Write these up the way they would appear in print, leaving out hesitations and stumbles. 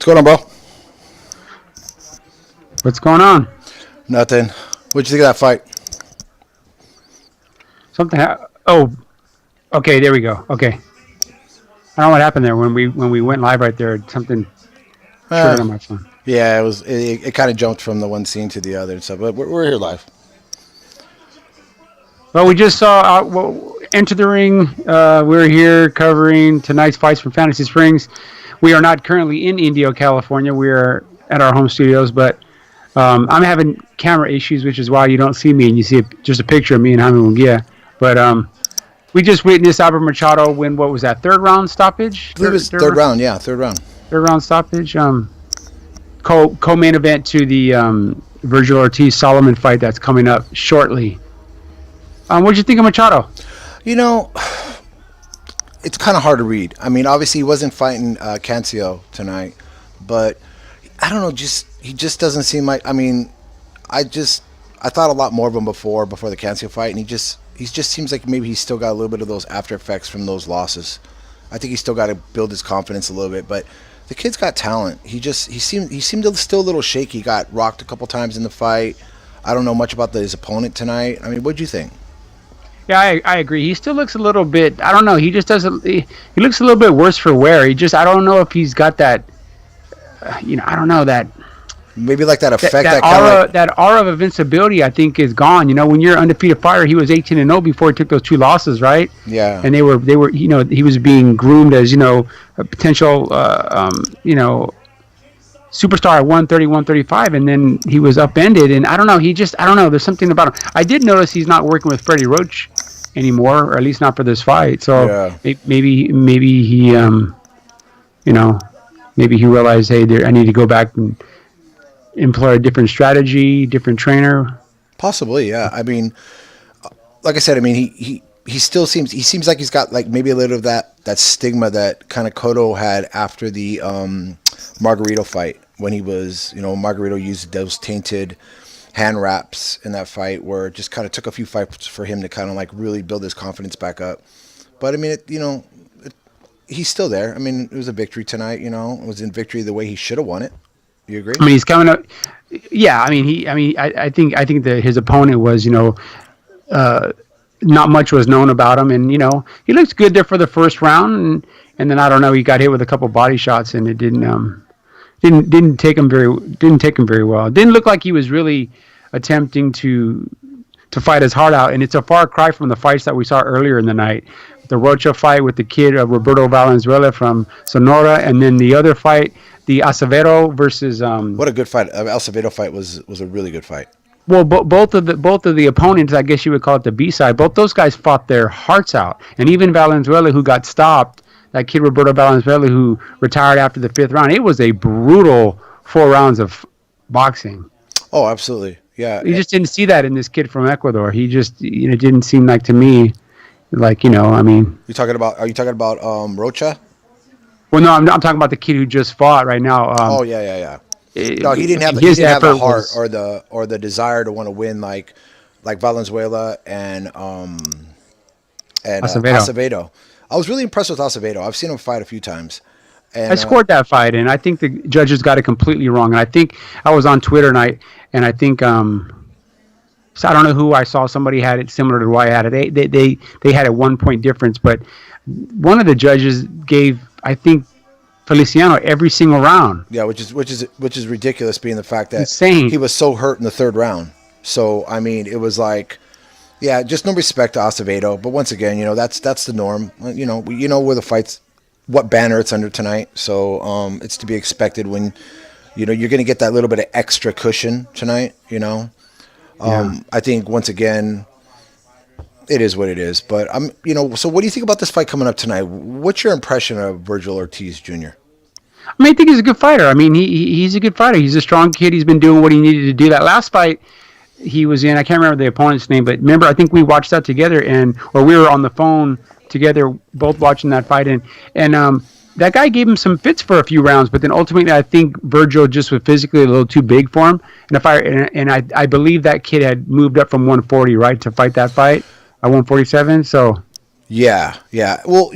What's going on, bro? What's going on? Nothing. What'd you think of that fight? Oh, okay. There we go. Okay. I don't know what happened there when we went live right there. Something triggered on my phone. Yeah, it was. It kind of jumped from the one scene to the other and stuff. But we're here live. Well, we just saw Enter the Ring. We're here covering tonight's fights from Fantasy Springs. We are not currently in Indio, California. We are at our home studios, but I'm having camera issues, which is why you don't see me and you see just a picture of me and Jaime Munguia. But we just witnessed Albert Machado win. What was that? Third round stoppage? I believe it was third round. Yeah, third round. Third round stoppage. Co-main event to the Virgil Ortiz-Solomon fight that's coming up shortly. What did you think of Machado? You know, it's kind of hard to read. I mean, obviously he wasn't fighting Cancio tonight, but I don't know. He just doesn't seem like. I mean, I thought a lot more of him before the Cancio fight, and he just seems like maybe he's still got a little bit of those after effects from those losses. I think he's still got to build his confidence a little bit, but the kid's got talent. He seemed still a little shaky. He got rocked a couple times in the fight. I don't know much about his opponent tonight. I mean, what'd you think? Yeah, I agree. He still looks a little bit. I don't know. He just doesn't. He looks a little bit worse for wear. I don't know if he's got that. I don't know that. Maybe like that effect, that aura of invincibility, I think, is gone. When you're undefeated fighter, he was 18-0 before he took those 2 losses, right? Yeah. And they were. He was being groomed as a potential, superstar at 130, 135, and then he was upended. And I don't know. I don't know. There's something about him. I did notice he's not working with Freddie Roach anymore, or at least not for this fight. So maybe he, maybe he realized, hey, I need to go back and employ a different strategy, different trainer. Possibly, yeah. I mean, like I said, I mean, he still seems like he's got like maybe a little of that stigma that kind of Cotto had after the Margarito fight, when he was, Margarito used those tainted hand wraps in that fight, where it just kind of took a few fights for him to kind of like really build his confidence back up. But I mean, he's still there. I mean, it was a victory tonight. It was in victory the way he should have won it. You agree? I mean, he's coming up. Yeah, I think that his opponent was, not much was known about him, and he looked good there for the first round, and then I don't know, he got hit with a couple body shots, and it didn't take him very well. It didn't look like he was really attempting to fight his heart out, and it's a far cry from the fights that we saw earlier in the night. The Rocha fight with the kid Roberto Valenzuela from Sonora, and then the other fight, the Acevedo versus. What a good fight! Acevedo fight was a really good fight. Well, both of the opponents, I guess you would call it the B side. Both those guys fought their hearts out, and even Valenzuela, who got stopped, that kid Roberto Valenzuela, who retired after the 5th round. It was a brutal 4 rounds of boxing. Oh, absolutely, yeah. You just didn't see that in this kid from Ecuador. He just, didn't seem like to me, like I mean. Are you talking about Rocha? Well, no, I'm talking about the kid who just fought right now. Oh yeah. No, he didn't have the heart or the desire to want to win like Valenzuela and Acevedo. I was really impressed with Acevedo. I've seen him fight a few times. And, I scored that fight, and I think the judges got it completely wrong. And I think I was on Twitter, and I think so I don't know who I saw. Somebody had it similar to why I had it. They had a 1 point difference, but one of the judges gave, I think, Feliciano every single round. Yeah, which is ridiculous, being the fact that insane. He was so hurt in the 3rd round. So I mean, it was like, yeah, just no respect to Acevedo. But once again, that's the norm. Where the fights, what banner it's under tonight. So it's to be expected when you're going to get that little bit of extra cushion tonight. I think once again, it is what it is. But so what do you think about this fight coming up tonight? What's your impression of Virgil Ortiz Jr.? I mean, I think he's a good fighter. I mean, he's a good fighter. He's a strong kid. He's been doing what he needed to do. That last fight he was in, I can't remember the opponent's name, but remember, I think we watched that together, or we were on the phone together, both watching that fight, and that guy gave him some fits for a few rounds, but then ultimately I think Virgil just was physically a little too big for him. And I believe that kid had moved up from 140, right, to fight that fight at 147. So yeah. Well,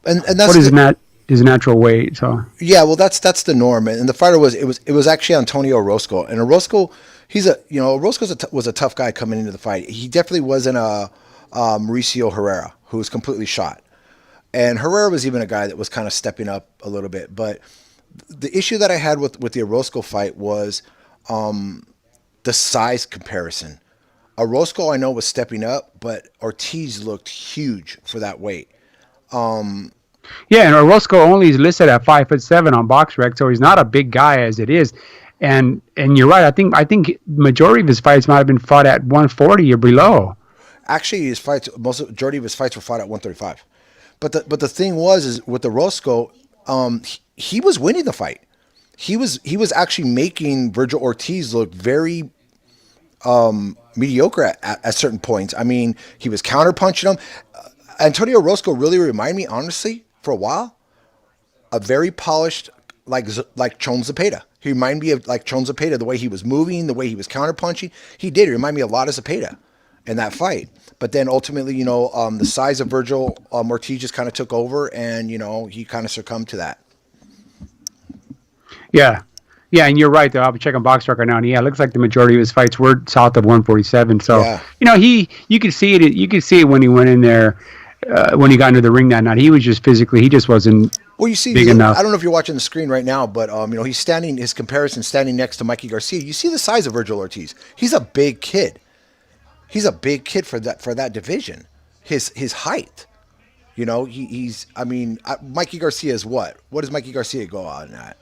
and that's what is Matt? his natural weight. So Yeah, well, that's the norm, and the fighter was actually Antonio Orozco, and Orozco, was a tough guy coming into the fight. He definitely wasn't a Mauricio Herrera, who was completely shot, and Herrera was even a guy that was kind of stepping up a little bit. But the issue that I had with the Orozco fight was the size comparison. Orozco, I know, was stepping up, but Ortiz looked huge for that weight. yeah, and Orozco only is listed at 5'7" on BoxRec, so he's not a big guy as it is. And you're right. I think majority of his fights might have been fought at 140 or below. Actually, majority of his fights were fought at 135. But the thing was is with the Roscoe, he was winning the fight. He was actually making Virgil Ortiz look very mediocre at certain points. I mean, he was counterpunching him. Antonio Roscoe really reminded me, honestly, for a while, a very polished like Chon Zepeda. He reminded me of like Chon Zepeda, the way he was moving, the way he was counterpunching. He did. He reminded me a lot of Zepeda in that fight. But then ultimately, the size of Virgil Ortiz just kind of took over, and he kind of succumbed to that. Yeah. Yeah, and you're right, though. I'll be checking BoxRec right now, and yeah, it looks like the majority of his fights were south of 147. So, Yeah. you could see it. You could see it when he went in there, when he got into the ring that night. He was just physically, he just wasn't Well, you see, big enough. I don't know if you're watching the screen right now, but he's standing. His comparison standing next to Mikey Garcia. You see the size of Virgil Ortiz. He's a big kid. He's a big kid for that division. His height. He's. I mean, Mikey Garcia is what? What does Mikey Garcia go on at?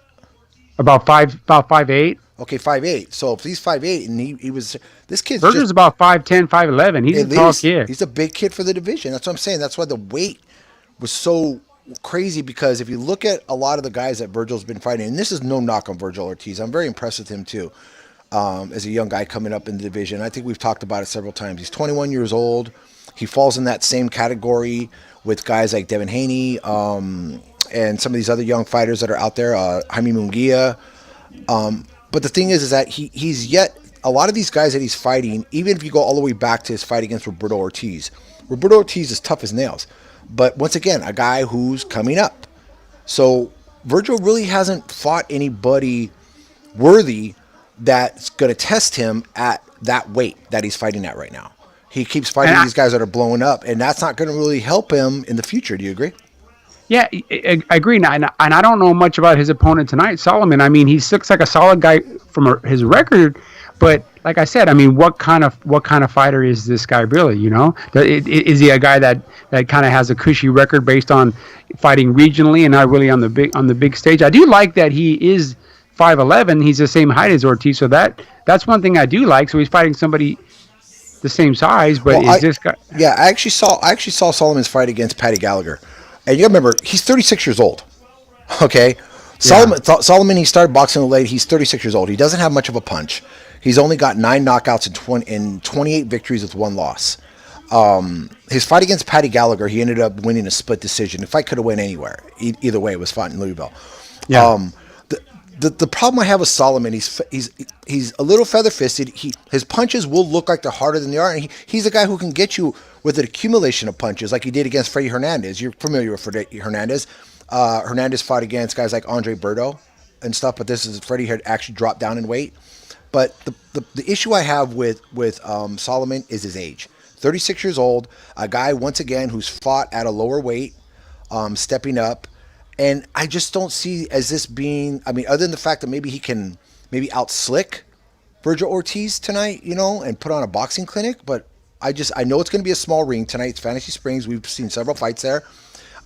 About 5'8". Okay, 5'8". So if he's 5'8", and he was this kid's Berger's just about 5'10", 5'11". He's at a tall least kid. he's a big kid for the division. That's what I'm saying. That's why the weight was so crazy, because if you look at a lot of the guys that Virgil's been fighting, and this is no knock on Virgil Ortiz, I'm very impressed with him too. As a young guy coming up in the division, I think we've talked about it several times. He's 21 years old. He falls in that same category with guys like Devin Haney, and some of these other young fighters that are out there, Jaime Munguia. But the thing is that he's yet a lot of these guys that he's fighting. Even if you go all the way back to his fight against Roberto Ortiz is tough as nails. But once again, a guy who's coming up. So Virgil really hasn't fought anybody worthy that's going to test him at that weight that he's fighting at right now. He keeps fighting these guys that are blowing up, and that's not going to really help him in the future. Do you agree? Yeah, I agree. And I don't know much about his opponent tonight, Solomon. I mean, he looks like a solid guy from his record, but like I said, I mean, what kind of fighter is this guy really? Is he a guy that kind of has a cushy record based on fighting regionally and not really on the big stage? I do like that he is 5'11". He's the same height as Ortiz, so that's one thing I do like. So he's fighting somebody the same size, but is this guy? Yeah, I actually saw Solomon's fight against Patty Gallagher. And you remember, he's 36 years old. Okay? Solomon, he started boxing late. He's 36 years old. He doesn't have much of a punch. He's only got 9 knockouts and 28 victories with 1 loss. His fight against Patty Gallagher, he ended up winning a split decision. The fight could have went anywhere. Either way, it was fought in Louisville. Yeah. The problem I have with Solomon, he's a little feather fisted. His punches will look like they're harder than they are, and he's a guy who can get you with an accumulation of punches, like he did against Freddie Hernandez. You're familiar with Freddie Hernandez. Hernandez fought against guys like Andre Berto and stuff, but Freddie had actually dropped down in weight. But the issue I have with Solomon is his age. 36 years old, a guy once again who's fought at a lower weight, stepping up. And I just don't see as this being, I mean, other than the fact that maybe he can maybe out-slick Virgil Ortiz tonight, and put on a boxing clinic. But I know it's going to be a small ring tonight. It's Fantasy Springs. We've seen several fights there.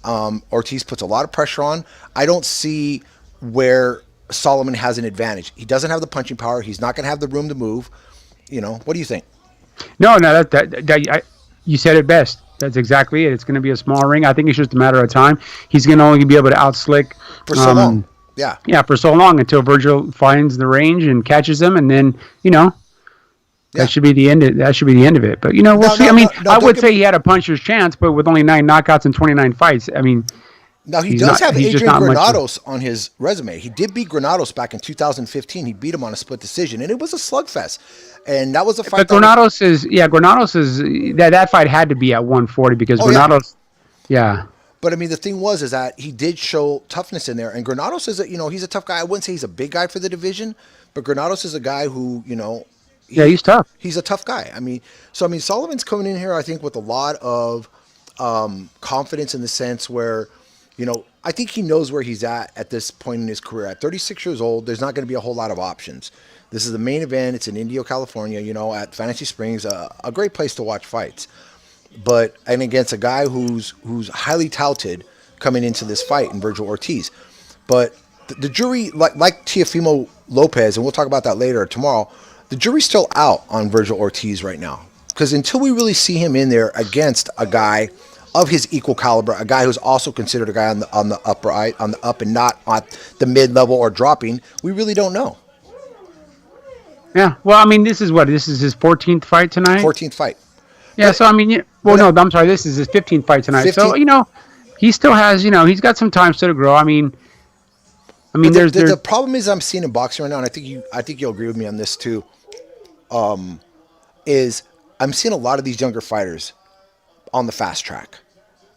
Ortiz puts a lot of pressure on. I don't see where Solomon has an advantage. He doesn't have the punching power. He's not going to have the room to move. What do you think? No, you said it best. That's exactly it. It's going to be a small ring. I think it's just a matter of time. He's going to only be able to outslick for so long. Yeah. Yeah, for so long until Virgil finds the range and catches him, and then that should be the end. That should be the end of it. But we'll see. I would say he had a puncher's chance, but with only 9 knockouts and 29 fights, I mean. Now, he does have Adrian Granados on his resume. He did beat Granados back in 2015. He beat him on a split decision, and it was a slugfest. And that was a fight. But Granados is that fight had to be at 140 because Granados. Yeah. But I mean, the thing was is that he did show toughness in there, and Granados is he's a tough guy. I wouldn't say he's a big guy for the division, but Granados is a guy who Yeah, he he's tough. he's a tough guy. I mean, so I mean Sullivan's coming in here, I think, with a lot of confidence in the sense where, I think he knows where he's at this point in his career. At 36 years old, there's not going to be a whole lot of options. This is the main event. It's in Indio, California, at Fantasy Springs, a great place to watch fights. But and against a guy who's highly touted coming into this fight in Virgil Ortiz. But the jury, like Teofimo Lopez, and we'll talk about that later or tomorrow, the jury's still out on Virgil Ortiz right now. Because until we really see him in there against a guy of his equal caliber, a guy who's also considered a guy on the up and not on the mid level or dropping, we really don't know. Yeah. Well, I mean, this is his 14th fight tonight. 14th fight. Yeah. But, So I mean, no, I'm sorry. This is his 15th fight tonight. 15? So he still has he's got some time still to grow. I mean, the problem is I'm seeing in boxing right now, and I think you'll agree with me on this too. Is I'm seeing a lot of these younger fighters on the fast track.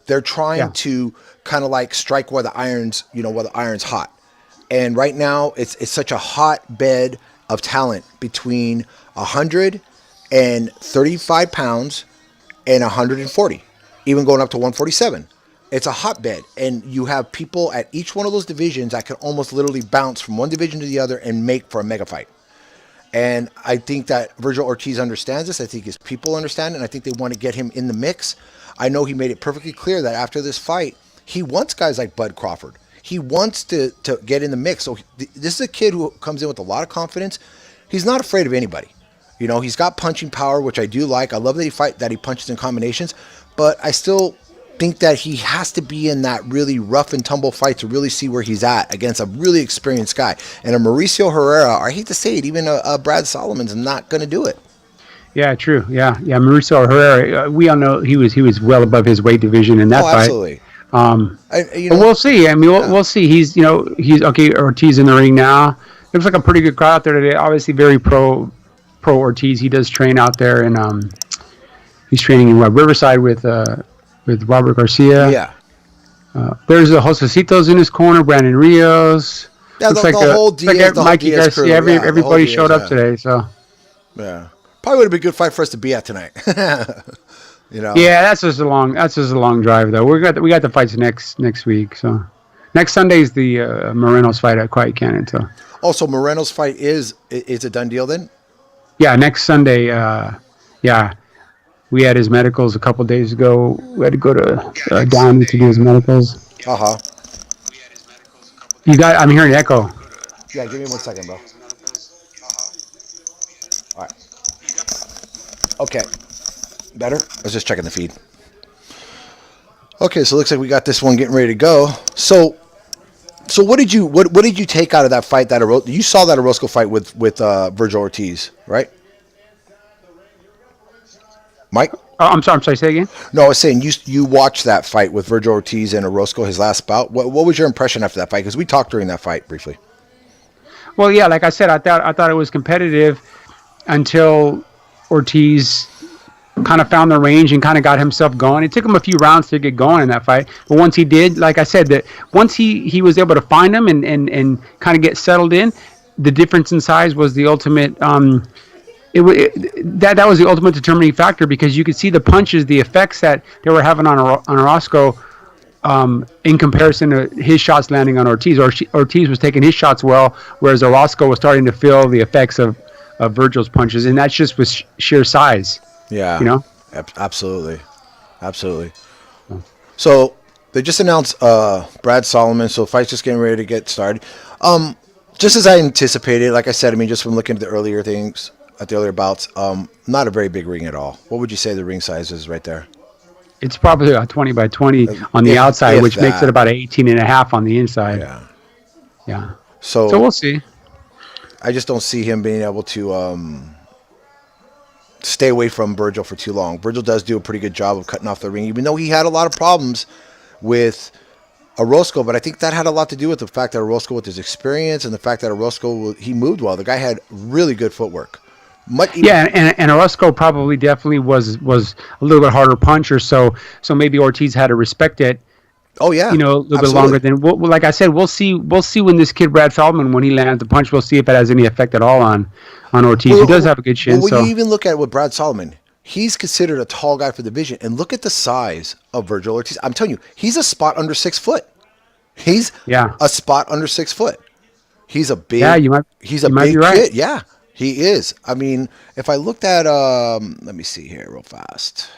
They're trying to kind of like strike where the iron's hot. And right now it's such a hotbed of talent between 135 pounds and 140, even going up to 147. It's a hotbed, and you have people at each one of those divisions that can almost literally bounce from one division to the other and make for a mega fight. And I think that Virgil Ortiz understands this. I think his people understand it, and I think they want to get him in the mix. I know he made it perfectly clear that after this fight, he wants guys like Bud Crawford. He wants to get in the mix. So this is a kid who comes in with a lot of confidence. He's not afraid of anybody. He's got punching power, which I do like. I love that he punches in combinations, but I still think that he has to be in that really rough and tumble fight to really see where he's at against a really experienced guy. And a Mauricio Herrera, I hate to say it, even a Brad Solomon's not going to do it. Yeah, true. Yeah. Mauricio Herrera, we all know he was well above his weight division in that fight. Absolutely. But we'll see. I mean, we'll see. He's okay. Ortiz in the ring now. Looks like a pretty good crowd out there today. Obviously, very pro Ortiz. He does train out there, and he's training in Riverside with Robert Garcia. Yeah. There's the Josecitos in his corner. Brandon Rios. Yeah, looks the whole Diaz, the whole Mikey Diaz Garcia. crew. Everybody showed up today. So. Yeah. Probably would have been a good fight for us to be at tonight. Yeah, that's just a long drive though. We got the fights next week. So next Sunday's the Moreno's fight at Quiet Cannon. So also Moreno's fight is a done deal then? Yeah, next Sunday. Yeah, we had his medicals a couple days ago. We had to go to Downey to do his medicals. I'm hearing echo. Yeah, give me 1 second, bro. All right. Okay. Better? I was just checking the feed. Okay, so it looks like we got this one getting ready to go. So what did you take out of that fight? You saw that Orozco fight with Virgil Ortiz, right? Mike? Oh, I'm sorry. Say again. No, I was saying you watched that fight with Virgil Ortiz and Orozco, his last bout. What was your impression after that fight? Because we talked during that fight briefly. Well, yeah, like I said, I thought it was competitive until Ortiz kind of found the range and kind of got himself going. It took him a few rounds to get going in that fight, but once he did, like I said, that once he was able to find him and kind of get settled in, the difference in size was the ultimate. That was the ultimate determining factor because you could see the punches, the effects that they were having on Orozco in comparison to his shots landing on Ortiz. Ortiz was taking his shots well, whereas Orozco was starting to feel the effects of Virgil's punches, and that's just with sheer size. Yeah, absolutely. So they just announced Brad Solomon, so fight's just getting ready to get started. Just as I anticipated, like I said, I mean, just from looking at the earlier things, at the earlier bouts, not a very big ring at all. What would you say the ring size is right there? It's probably about 20 by 20 on the outside, which makes it about 18 and a half on the inside. Yeah. So we'll see. I just don't see him being able to stay away from Virgil for too long. Virgil does do a pretty good job of cutting off the ring, even though he had a lot of problems with Orozco, but I think that had a lot to do with the fact that Orozco, with his experience and the fact that Orozco, he moved well. The guy had really good footwork. And Orozco definitely was a little bit harder puncher, so maybe Ortiz had to respect it Oh yeah, a little bit longer. absolutely. Then, like I said, we'll see when this kid Brad Solomon, when he lands the punch, we'll see if it has any effect at all on Ortiz, who does Well, have a good well, chin. when you So even look at what Brad Solomon, he's considered a tall guy for the division, and look at the size of Virgil Ortiz. I'm telling you, he's a spot under 6 foot. He's yeah, a spot under 6 foot. He's a yeah, big, he's a you might be big right. kid. Yeah, he is. I mean, if I looked at, let me see here real fast.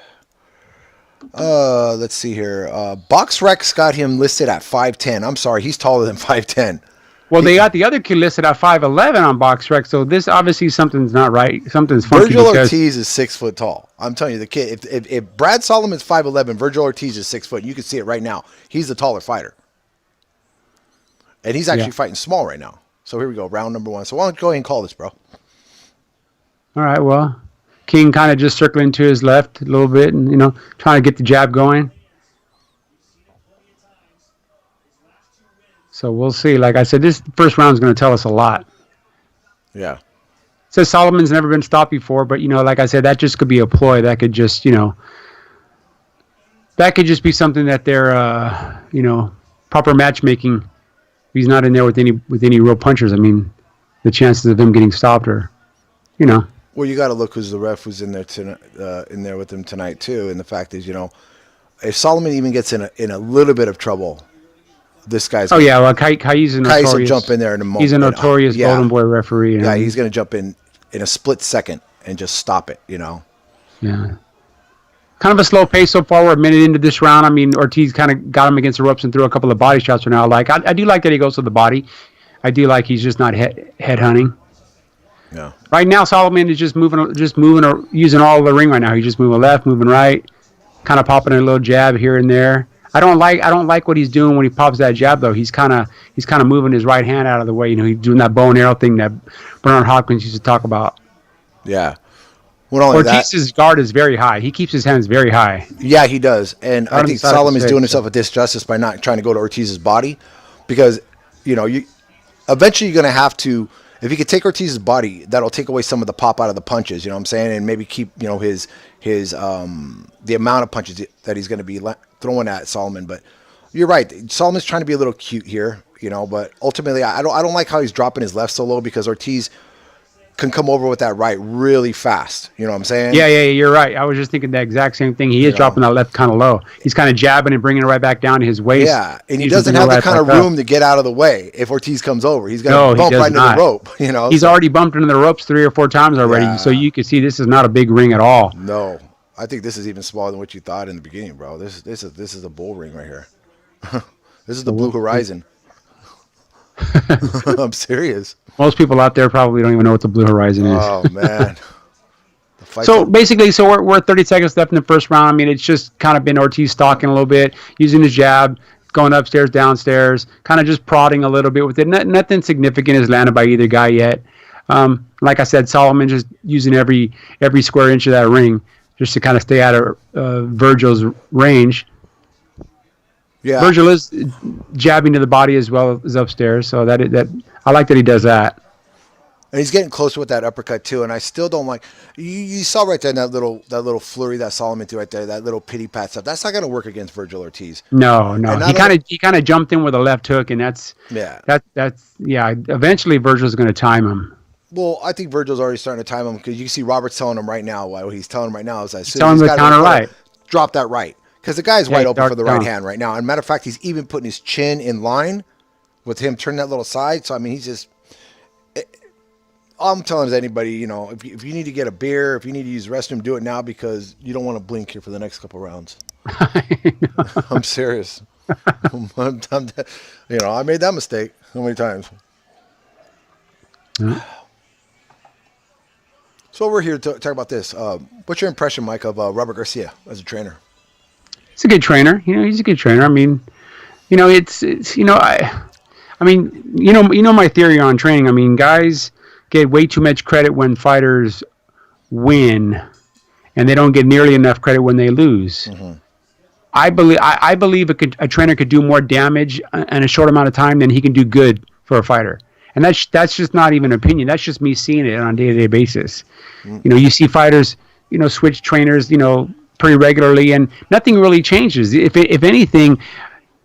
Let's see here. BoxRec got him listed at 5'10". I'm sorry, he's taller than 5'10". Well, He, they got the other kid listed at 5'11" on BoxRec, so this obviously something's not right. Something's funky Virgil because Ortiz is 6 foot tall. I'm telling you, the kid. If Brad Solomon's 5'11", Virgil Ortiz is 6 foot. You can see it right now. He's the taller fighter, and he's yeah. actually fighting small right now. So here we go, round number 1. So why don't you go ahead and call this, bro? All right, well, King kind of just circling to his left a little bit, and trying to get the jab going. So we'll see. Like I said, this first round is going to tell us a lot. Yeah. Says Solomon's never been stopped before, but like I said, that just could be a ploy. That could just that could just be something that they're proper matchmaking. He's not in there with any real punchers. I mean, the chances of him getting stopped are, Well, you got to look who's the ref who's in there in there with him tonight too. And the fact is, if Solomon even gets in a little bit of trouble, this guy's Oh yeah, well, Kai's a Kais will notorious. jump in there in a moment. He's a notorious Yeah. golden boy referee. Yeah, he's going to jump in a split second and just stop it. Yeah. Kind of a slow pace so far. We're a minute into this round. I mean, Ortiz kind of got him against the ropes and threw a couple of body shots for now. Like I do like that he goes to the body. I do like he's just not head hunting. Yeah. Right now, Solomon is just moving, or using all of the ring right now. He's just moving left, moving right, kind of popping a little jab here and there. I don't like what he's doing when he pops that jab though. He's kind of moving his right hand out of the way. He's doing that bow and arrow thing that Bernard Hopkins used to talk about. Yeah. Not only Ortiz's guard is very high. He keeps his hands very high. Yeah, he does. And I think Solomon's doing himself a disjustice by not trying to go to Ortiz's body because, you eventually you're going to have to, if you could take Ortiz's body, that'll take away some of the pop out of the punches, you know what I'm saying? And maybe keep, his the amount of punches that he's going to be throwing at Solomon. But you're right. Solomon's trying to be a little cute here, but ultimately I don't like how he's dropping his left so low because Ortiz can come over with that right really fast. You know what I'm saying? Yeah, you're right. I was just thinking the exact same thing. He is dropping that left kind of low. He's kind of jabbing and bringing it right back down to his waist. Yeah, and he doesn't have the kind of room to get out of the way if Ortiz comes over. He's going to bump right into the rope. He's already bumped into the ropes 3 or 4 times already, so you can see this is not a big ring at all. No, I think this is even smaller than what you thought in the beginning, bro. This is a bull ring right here. This is the Blue Horizon. I'm serious. Most people out there probably don't even know what the Blue Horizon is. Oh man. So basically, we're 30 seconds left in the first round. I mean, it's just kind of been Ortiz stalking a little bit, using his jab, going upstairs, downstairs, kind of just prodding a little bit with it. Nothing significant is landed by either guy yet. Like I said, Solomon just using every square inch of that ring just to kind of stay out of Virgil's range. Yeah. Virgil is jabbing to the body as well as upstairs, so that I like that he does that. And he's getting closer with that uppercut too. And I still don't like. You saw right there in that little flurry that Solomon threw right there, that little pity pat stuff. That's not going to work against Virgil Ortiz. No. He kind of jumped in with a left hook, and that's Eventually, Virgil's going to time him. Well, I think Virgil's already starting to time him because you can see Robert's telling him right now. What he's telling him right now is that telling him to counter right. Drop that right. Because the guy's wide open for the right hand right now. And matter of fact, he's even putting his chin in line with him turning that little side. So, I mean, he's just... All I'm telling is anybody, if you need to get a beer, if you need to use the restroom, do it now because you don't want to blink here for the next couple rounds. I'm serious. I made that mistake so many times. So we're here to talk about this. What's your impression, Mike, of Robert Garcia as a trainer? He's a good trainer. He's a good trainer. I mean, it's my theory on training. I mean, guys get way too much credit when fighters win, and they don't get nearly enough credit when they lose. Mm-hmm. I believe a trainer could do more damage in a short amount of time than he can do good for a fighter. And that's just not even an opinion. That's just me seeing it on a day-to-day basis. Mm-hmm. You see fighters, switch trainers, pretty regularly, and nothing really changes. If anything,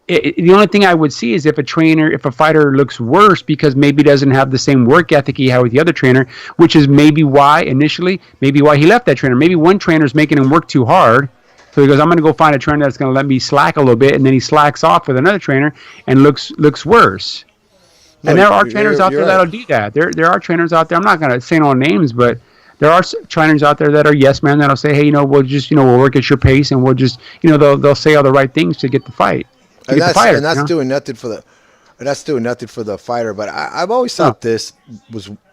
the only thing I would see is if a fighter looks worse because maybe doesn't have the same work ethic he had with the other trainer, which is maybe why he left that trainer. Maybe one trainer is making him work too hard. So he goes, I'm going to go find a trainer that's going to let me slack a little bit, and then he slacks off with another trainer and looks worse. No, And there are trainers out you're there right. that'll do that. There are trainers out there. I'm not going to say no names, but there are trainers out there that are yes men that'll say, hey, we'll work at your pace, and we'll just, they'll say all the right things to get the fight. And Get the fighter, that's doing nothing for the fighter. But I've always thought this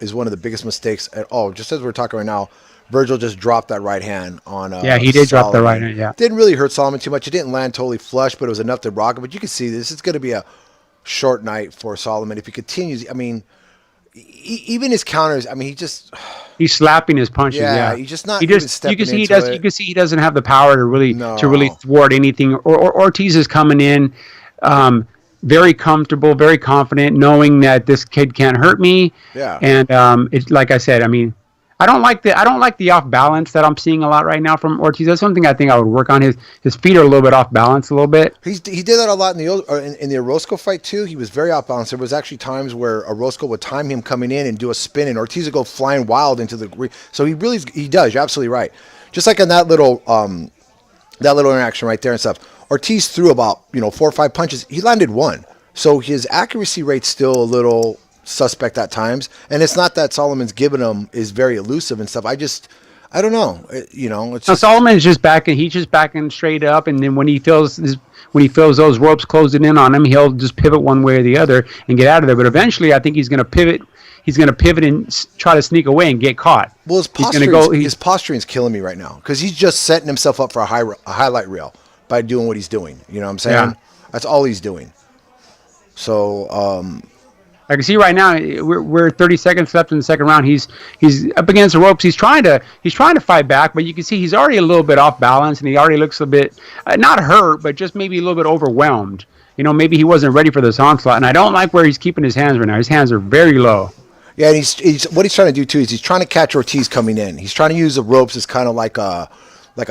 is one of the biggest mistakes at all. Just as we're talking right now, Virgil just dropped that right hand on. Yeah, he did drop the Solomon. right hand. Yeah, Didn't really hurt Solomon too much. It didn't land totally flush, but it was enough to rock him. But you can see this is going to be a short night for Solomon if he continues. I mean, even his counters. I mean, he's slapping his punches. Yeah, he's just not He even just stepping you can see he into does. it. You can see he doesn't have the power to really No. thwart anything. Or Ortiz is coming in. Very comfortable, very confident, knowing that this kid can't hurt me. Yeah. And it's like I said. I mean, I don't like the off balance that I'm seeing a lot right now from Ortiz. That's something I think I would work on. His feet are a little bit off balance, a little bit. He did that a lot in the Orozco fight too. He was very off balance. There was actually times where Orozco would time him coming in and do a spin, and Ortiz would go flying wild into the. So he does. You're absolutely right. Just like in that little interaction right there and stuff. Ortiz threw about 4 or 5 punches. He landed one. So his accuracy rate's still a little suspect at times. And it's not that Solomon's giving him is very elusive and stuff. I don't know. It's Now just, Solomon's just backing. He's just backing straight up, and then when he feels those ropes closing in on him, he'll just pivot one way or the other and get out of there. But eventually, I think he's going to pivot. He's going to pivot and try to sneak away and get caught. well, his posturing's killing me right now because he's just setting himself up for a highlight reel by doing what he's doing. You know what I'm saying? Yeah. That's all he's doing. So, I can see right now we're 30 seconds left in the second round. He's up against the ropes. He's trying to fight back, but you can see he's already a little bit off balance, and he already looks a bit not hurt, but just maybe a little bit overwhelmed. Maybe he wasn't ready for this onslaught, and I don't like where he's keeping his hands right now. His hands are very low. yeah, and he's what he's trying to do too is he's trying to catch Ortiz coming in. He's trying to use the ropes as kind of like a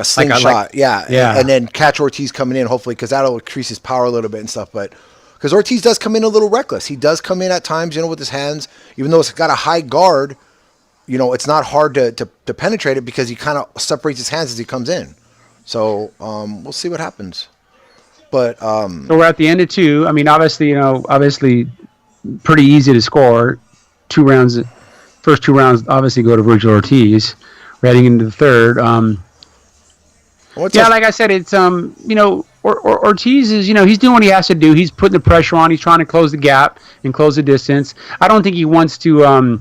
slingshot, yeah. and then catch Ortiz coming in hopefully because that'll increase his power a little bit and stuff. But because Ortiz does come in a little reckless, he does come in at times, with his hands, even though it's got a high guard. It's not hard to penetrate it because he kind of separates his hands as he comes in. So we'll see what happens. But So we're at the end of 2. I mean, obviously, pretty easy to score. 2 rounds, first 2 rounds obviously go to Virgil Ortiz. We're heading into the third. Like I said, it's Ortiz is he's doing what he has to do. He's putting the pressure on. He's trying to close the gap and close the distance. I don't think he wants to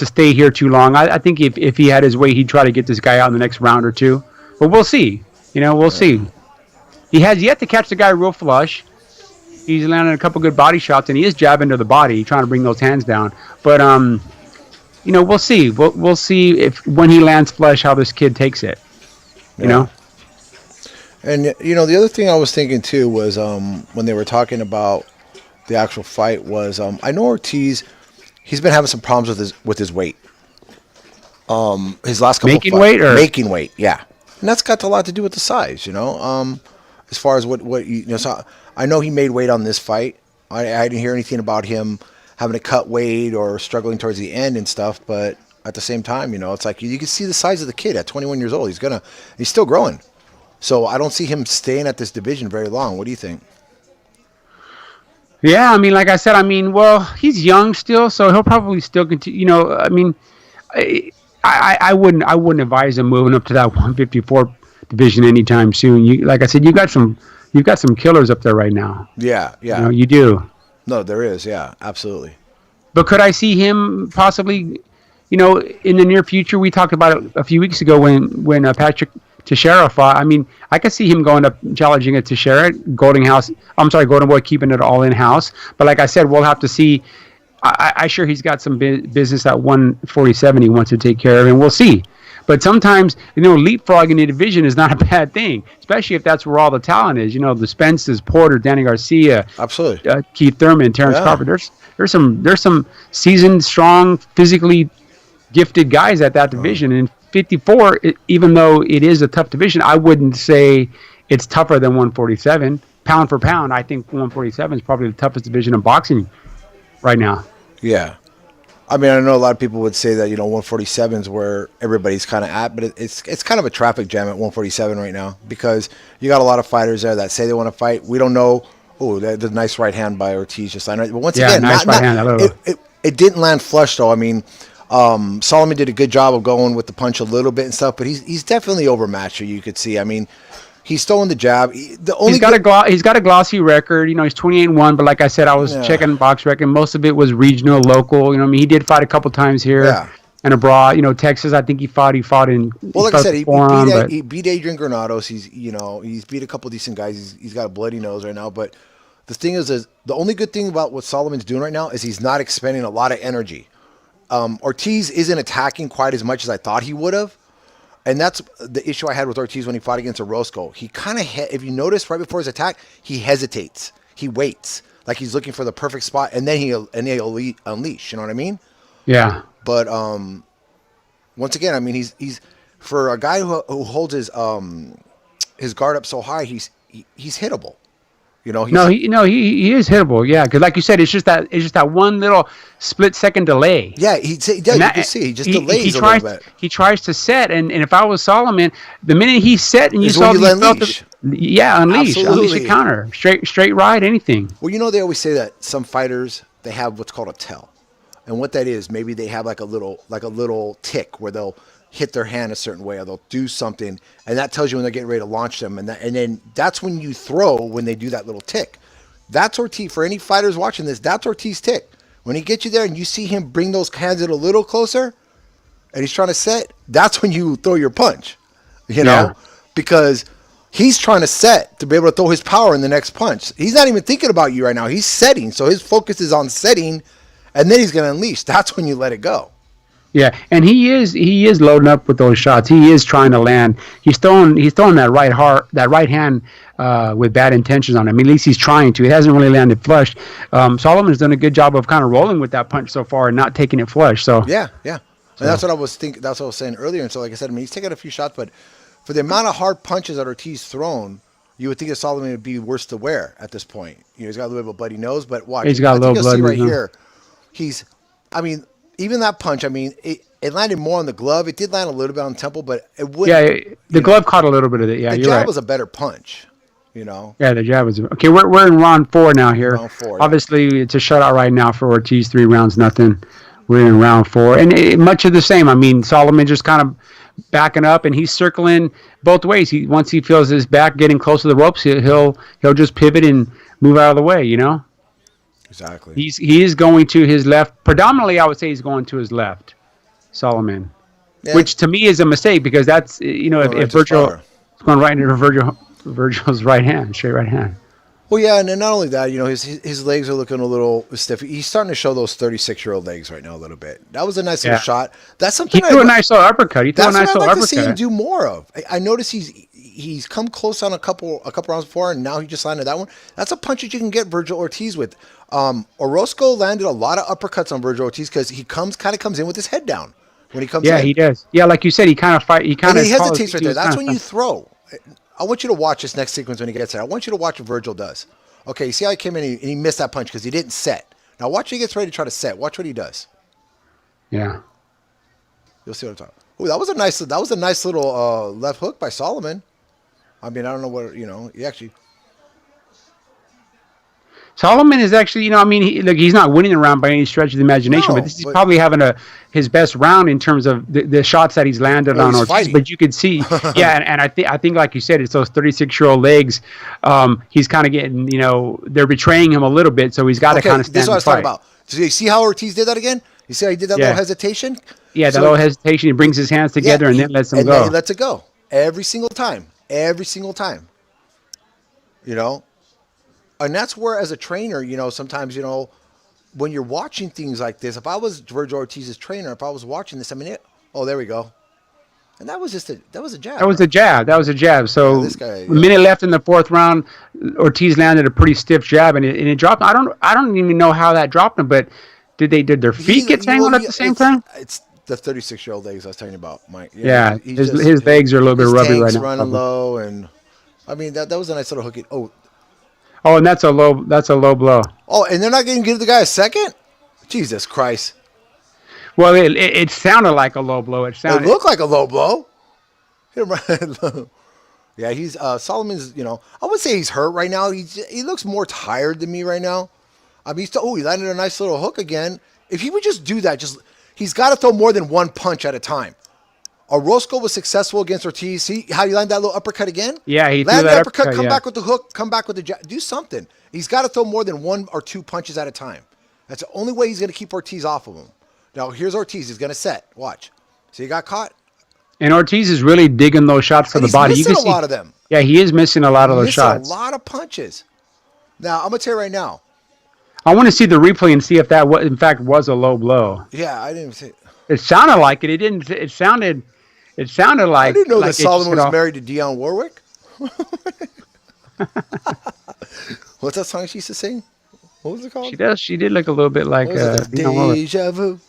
stay here too long. I think if he had his way, he'd try to get this guy out in the next round or 2. But we'll see. We'll see. He has yet to catch the guy real flush. He's landed a couple good body shots, and he is jabbing to the body, trying to bring those hands down. But we'll see. We'll see if when he lands flush, how this kid takes it. And the other thing I was thinking too was when they were talking about the actual fight was I know Ortiz, he's been having some problems with his weight. His last couple making weight, yeah, and that's got a lot to do with the size, as far as what So I know he made weight on this fight. I didn't hear anything about him having to cut weight or struggling towards the end and stuff, but at the same time, it's like you can see the size of the kid at 21 years old. He's still growing. So I don't see him staying at this division very long. What do you think? Yeah, I mean, like I said, he's young still, so he'll probably still continue. I wouldn't advise him moving up to that 154 division anytime soon. Like I said, you've got some killers up there right now. Yeah. You do. No, there is. Yeah, absolutely. But could I see him possibly, in the near future? We talked about it a few weeks ago when Patrick Teixeira fought. I could see him going up challenging at Teixeira. Golden Boy keeping it all in house. But like I said, we'll have to see. I sure he's got some business at 147 he wants to take care of, and we'll see. But sometimes, leapfrogging the division is not a bad thing, especially if that's where all the talent is. The Spences, Porter, Danny Garcia, absolutely, Keith Thurman, Terrence Crawford. There's some seasoned, strong, physically gifted guys at that division. And 54, even though it is a tough division, I wouldn't say it's tougher than 147. pound for pound, I think 147 is probably the toughest division in boxing right now. Yeah. I mean, I know a lot of people would say that 147 is where everybody's kind of at, but it's kind of a traffic jam at 147 right now because you got a lot of fighters there that say they want to fight. We don't know. Oh, the nice right hand by Ortiz just landed. But once Yeah, again, nice right hand. I love it. it didn't land flush though. I mean, Solomon did a good job of going with the punch a little bit and stuff, but he's definitely overmatched. You could see. I mean, he's throwing the jab. He's got a glossy record. He's 28-1, but like I said, I was checking box record. Most of it was regional, local. I mean, he did fight a couple times here. Yeah. And abroad, Texas. I think he fought in. Well, like I said, he beat Adrian Granados. He's beat a couple decent guys. He's got a bloody nose right now. But the thing is the only good thing about what Solomon's doing right now is he's not expending a lot of energy. Ortiz isn't attacking quite as much as I thought he would have. And that's the issue I had with Ortiz when he fought against Orozco. He kind of, if you notice, right before his attack, he hesitates. He waits, like he's looking for the perfect spot, and then he'll unleash. You know what I mean? Yeah. But once again, I mean, he's for a guy who holds his guard up so high, he's hittable. He is hittable. Yeah, because like you said, it's just that one little split second delay. Yeah, he does. You can see he just delays a little bit. He tries to set, and if I was Solomon, the minute he set and you saw unleash. Unleash Absolutely. a counter, straight right, anything. Well, they always say that some fighters they have what's called a tell, and what that is, maybe they have like a little tick where they'll hit their hand a certain way or they'll do something, and that tells you when they're getting ready to launch them, and then that's when you throw when they do that little tick. That's Ortiz. For any fighters watching this, that's Ortiz tick. When he gets you there and you see him bring those hands in a little closer and he's trying to set, that's when you throw your punch, because he's trying to set to be able to throw his power in the next punch. He's not even thinking about you right now. He's setting, so his focus is on setting, and then he's going to unleash. That's when you let it go. Yeah, and he is loading up with those shots. He is trying to land. He's throwing that right hand with bad intentions on him. I mean, at least he's trying to. It hasn't really landed flush. Solomon's done a good job of kind of rolling with that punch so far and not taking it flush. So yeah. And that's what I was thinking. That's what I was saying earlier. And so, like I said, I mean, he's taken a few shots, but for the amount of hard punches that Ortiz thrown, you would think that Solomon would be worse to wear at this point. He's got a little bit of a bloody nose, but watch. He's got a little blood right here. Even that punch, I mean, it landed more on the glove. It did land a little bit on the temple, but it wouldn't. Yeah, the glove caught a little bit of it. Yeah, the you're right. jab was a better punch, Yeah, the jab was okay. We're in round 4 now here. Round 4. Obviously, it's a shutout right now for Ortiz. 3 rounds, nothing. We're in round 4, and much of the same. I mean, Solomon just kind of backing up, and he's circling both ways. Once he feels his back getting close to the ropes, he'll just pivot and move out of the way. Exactly. He is going to his left. Predominantly, I would say he's going to his left, Solomon, which to me is a mistake because that's if Virgil is going right into Virgil's right hand, straight right hand. Well, yeah, and then not only that, his legs are looking a little stiff. He's starting to show those 36-year-old legs right now a little bit. That was a nice little shot. That's something he threw a nice little uppercut. That's what I'd like to see him do more of. I noticed he's come close on a couple rounds before, and now he just landed that one. That's a punch that you can get Virgil Ortiz with. Orozco landed a lot of uppercuts on Virgil Ortiz because he comes in with his head down when he comes in. Yeah, he does. Yeah, like you said, he kind of hesitates right there. That's when you throw. I want you to watch this next sequence when he gets there. I want you to watch what Virgil does. Okay, you see how he came in and he missed that punch because he didn't set. Now watch when he gets ready to try to set. Watch what he does. Yeah. You'll see what I'm talking about. Ooh, that was a nice little left hook by Solomon. I mean, I don't know what, he actually... Solomon is actually, he's not winning the round by any stretch of the imagination, but this is probably having his best round in terms of the shots that he's landed on Ortiz. Fighting. But you could see, and I think like you said, it's those 36-year-old legs. He's kind of getting, they're betraying him a little bit, so he's got to kind of stand. This is what I was talking about. Do you see how Ortiz did that again? You see how he did that little hesitation? Yeah, the little hesitation. He brings his hands together and then lets them go. And then he lets it go every single time. Every single time. And that's where, as a trainer, sometimes, when you're watching things like this, if I was Virgil Ortiz's trainer, if I was watching this, there we go. And that was a jab. That was a jab. So a minute left in the 4th round, Ortiz landed a pretty stiff jab, and it dropped. I don't even know how that dropped him, but did their feet get tangled at the same time? It's the 36-year-old legs I was telling you about, Mike. His legs are a little bit rubby right now. Running low, and I mean that was a nice little hooking. Oh, Oh, and that's a low. That's a low blow. Oh, and they're not going to give the guy a second? Jesus Christ. Well, it sounded like a low blow. It It sounded. looked like a low blow. Hit him right. Yeah, he's Solomon's. I would say he's hurt right now. He looks more tired than me right now. I mean, he landed a nice little hook again. If he would just do that, he's got to throw more than one punch at a time. Orozco was successful against Ortiz. See how you land that little uppercut again? Yeah, he threw Land the that uppercut, uppercut. come Yeah. back with the hook, come back with the jab. Do something. He's got to throw more than one or two punches at a time. That's the only way he's going to keep Ortiz off of him. Now, here's Ortiz. He's going to set. Watch. See, he got caught. And Ortiz is really digging those shots to And the he's body. You missing can a see. lot of them. Yeah, he is missing a lot of those Missing shots. a lot of punches. Now, I'm going to tell you right now. I want to see the replay and see if that in fact was a low blow. Yeah, I didn't say. It sounded like it. It didn't. It sounded. It sounded like. I didn't know like that Solomon was married to Dionne Warwick. What's that song she used to sing? What was it called? She does. She did look a little bit like. What was it? You know, what- Deja vu.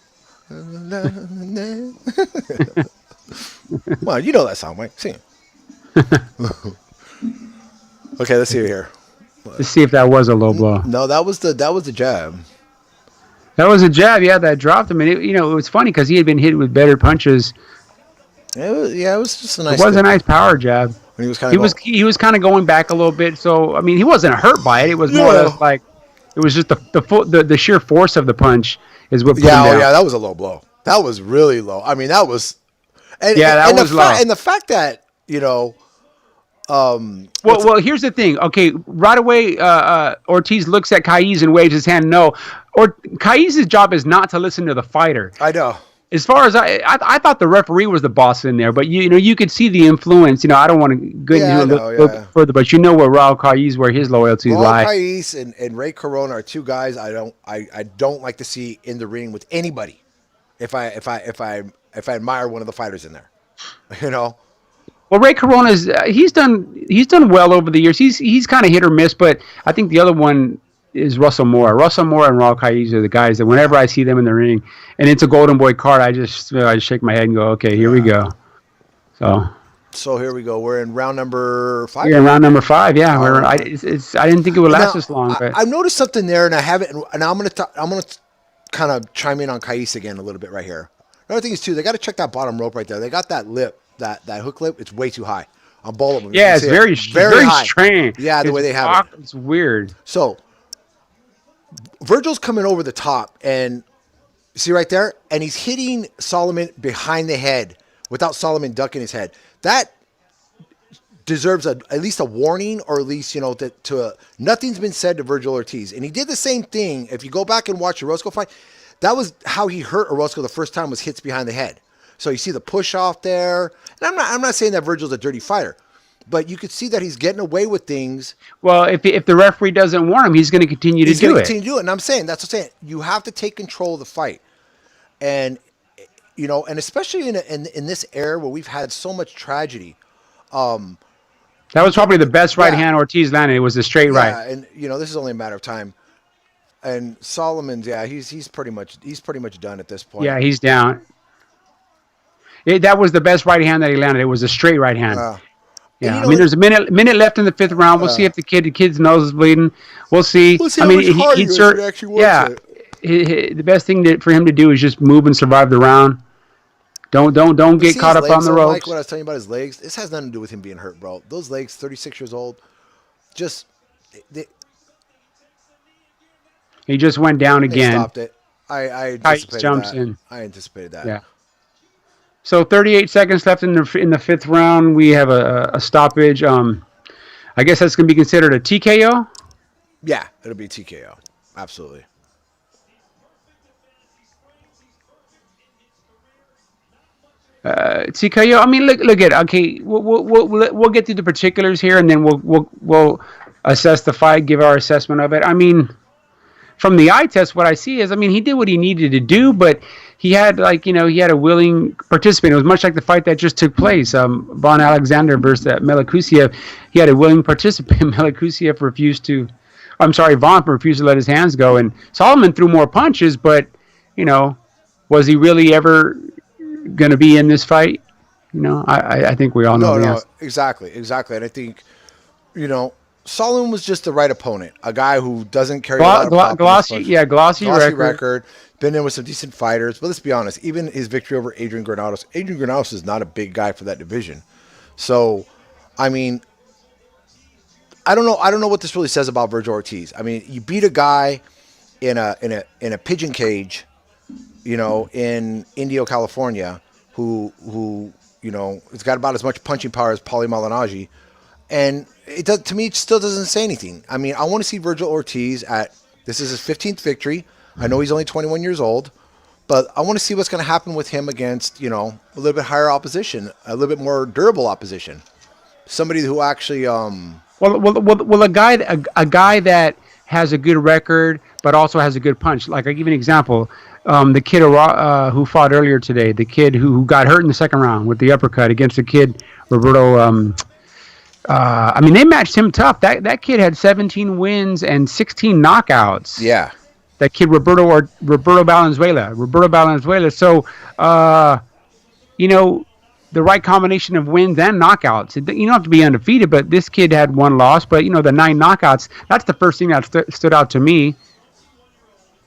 Well, you know that song, Mike. Sing it. Okay, let's see it here. to see if that was a low blow. No, that was the jab. That was a jab. Yeah, that dropped him. And it was funny because he had been hit with better punches. It was just a nice. It was a thing. nice power jab. When he was kind He of. was he was kind of going back a little bit. So I mean, he wasn't hurt by it. It was more or No. less like it was just the sheer force of the punch is what put him Yeah, down. that was a low blow. That was really low. I mean, that was. And, Yeah, that and was low. And the fact that Well, here's the thing. Okay, right away, Ortiz looks at Kaiz and waves his hand no. Or Kaiz's job is not to listen to the fighter. I know. As far as I thought the referee was the boss in there, but you could see the influence. I don't want to go Yeah, into I a know, little further, but where Raul Kaiz, where his loyalties Raul lie. Kais and Ray Corona are two guys I don't like to see in the ring with anybody. If I admire one of the fighters in there, Well, Ray Corona's he's done well over the years. He's kind of hit or miss, but I think the other one is Russell Moore. Russell Moore and Raul Kaiz are the guys that whenever I see them in the ring, and it's a Golden Boy card, I just shake my head and go, okay, here we go. So here we go. We're in round number 5. We're in round number 5. Yeah, I didn't think it would last Now, this long, but I've noticed something there, and I haven't. And I'm gonna kind of chime in on Kais again a little bit right here. Another thing is too, they got to check that bottom rope right there. They got that lip, that hook lip. It's way too high on both of them. You yeah, can it's see very high. strange. Yeah, the way they have it. It's weird. So Virgil's coming over the top, and see right there, and he's hitting Solomon behind the head without Solomon ducking his head. That deserves at least a warning, or at least nothing's been said to Virgil Ortiz, and he did the same thing. If you go back and watch the Orozco fight, that was how he hurt Orozco the first time, was hits behind the head. So you see the push off there, and I'm not saying that Virgil's a dirty fighter, but you could see that he's getting away with things. Well, if the referee doesn't warn him, he's going to continue to do it. Continue to do it, and I'm saying that's what I'm saying. You have to take control of the fight, and and especially in this era where we've had so much tragedy. That was probably the best right hand Ortiz landed. It was a straight right. Yeah, and this is only a matter of time. And Solomon's, he's pretty much done at this point. Yeah, he's down. That was the best right hand that he landed. It was a straight right hand. Yeah, I mean, there's a minute left in the 5th round. We'll see if the kid's nose is bleeding. We'll see. We'll see I how mean, much cardio he actually works it. The best thing for him to do is just move and survive the round. Don't get caught up on the ropes. Mike, what I was telling you about his legs, this has nothing to do with him being hurt, bro. Those legs, 36 years old, just he just went down they again. stopped it. I anticipated jumps that. in. I anticipated that. Yeah. So 38 seconds left in the 5th round. We have a stoppage. I guess that's going to be considered a TKO. Yeah, it'll be TKO. Absolutely. TKO. I mean, look at. Okay, we'll get through the particulars here, and then we'll assess the fight, give our assessment of it. I mean, from the eye test, what I see is, I mean, he did what he needed to do, but he had he had a willing participant. It was much like the fight that just took place, Von Alexander versus Melikusiev. He had a willing participant. Melikusiev refused to. I'm sorry, Von refused to let his hands go, and Solomon threw more punches, but was he really ever going to be in this fight? I think we all know the answer. Exactly. And I think, Solomon was just the right opponent. A guy who doesn't carry a lot of pop in his Glossy, punch. yeah, glossy Glossy record. record. Been in with some decent fighters. But let's be honest, even his victory over Adrian Granados, Adrian Granados is not a big guy for that division. So, I mean, I don't know. I don't know what this really says about Virgil Ortiz. I mean, you beat a guy in a pigeon cage, in Indio, California, who has got about as much punching power as Paulie Malignaggi, and it does, to me, it still doesn't say anything. I mean, I want to see Virgil Ortiz at this is his 15th victory. I know he's only 21 years old, but I want to see what's going to happen with him against a little bit higher opposition, a little bit more durable opposition, somebody who actually Well, a guy that has a good record, but also has a good punch. Like I give you an example, the kid who fought earlier today, the kid who got hurt in the second round with the uppercut against the kid Roberto. I mean, they matched him tough. That kid had 17 wins and 16 knockouts. yeah. That kid Roberto Valenzuela. Roberto Valenzuela. So, you know, the right combination of wins and knockouts. You don't have to be undefeated, but this kid had one loss. But the 9 knockouts. That's the first thing that stood out to me.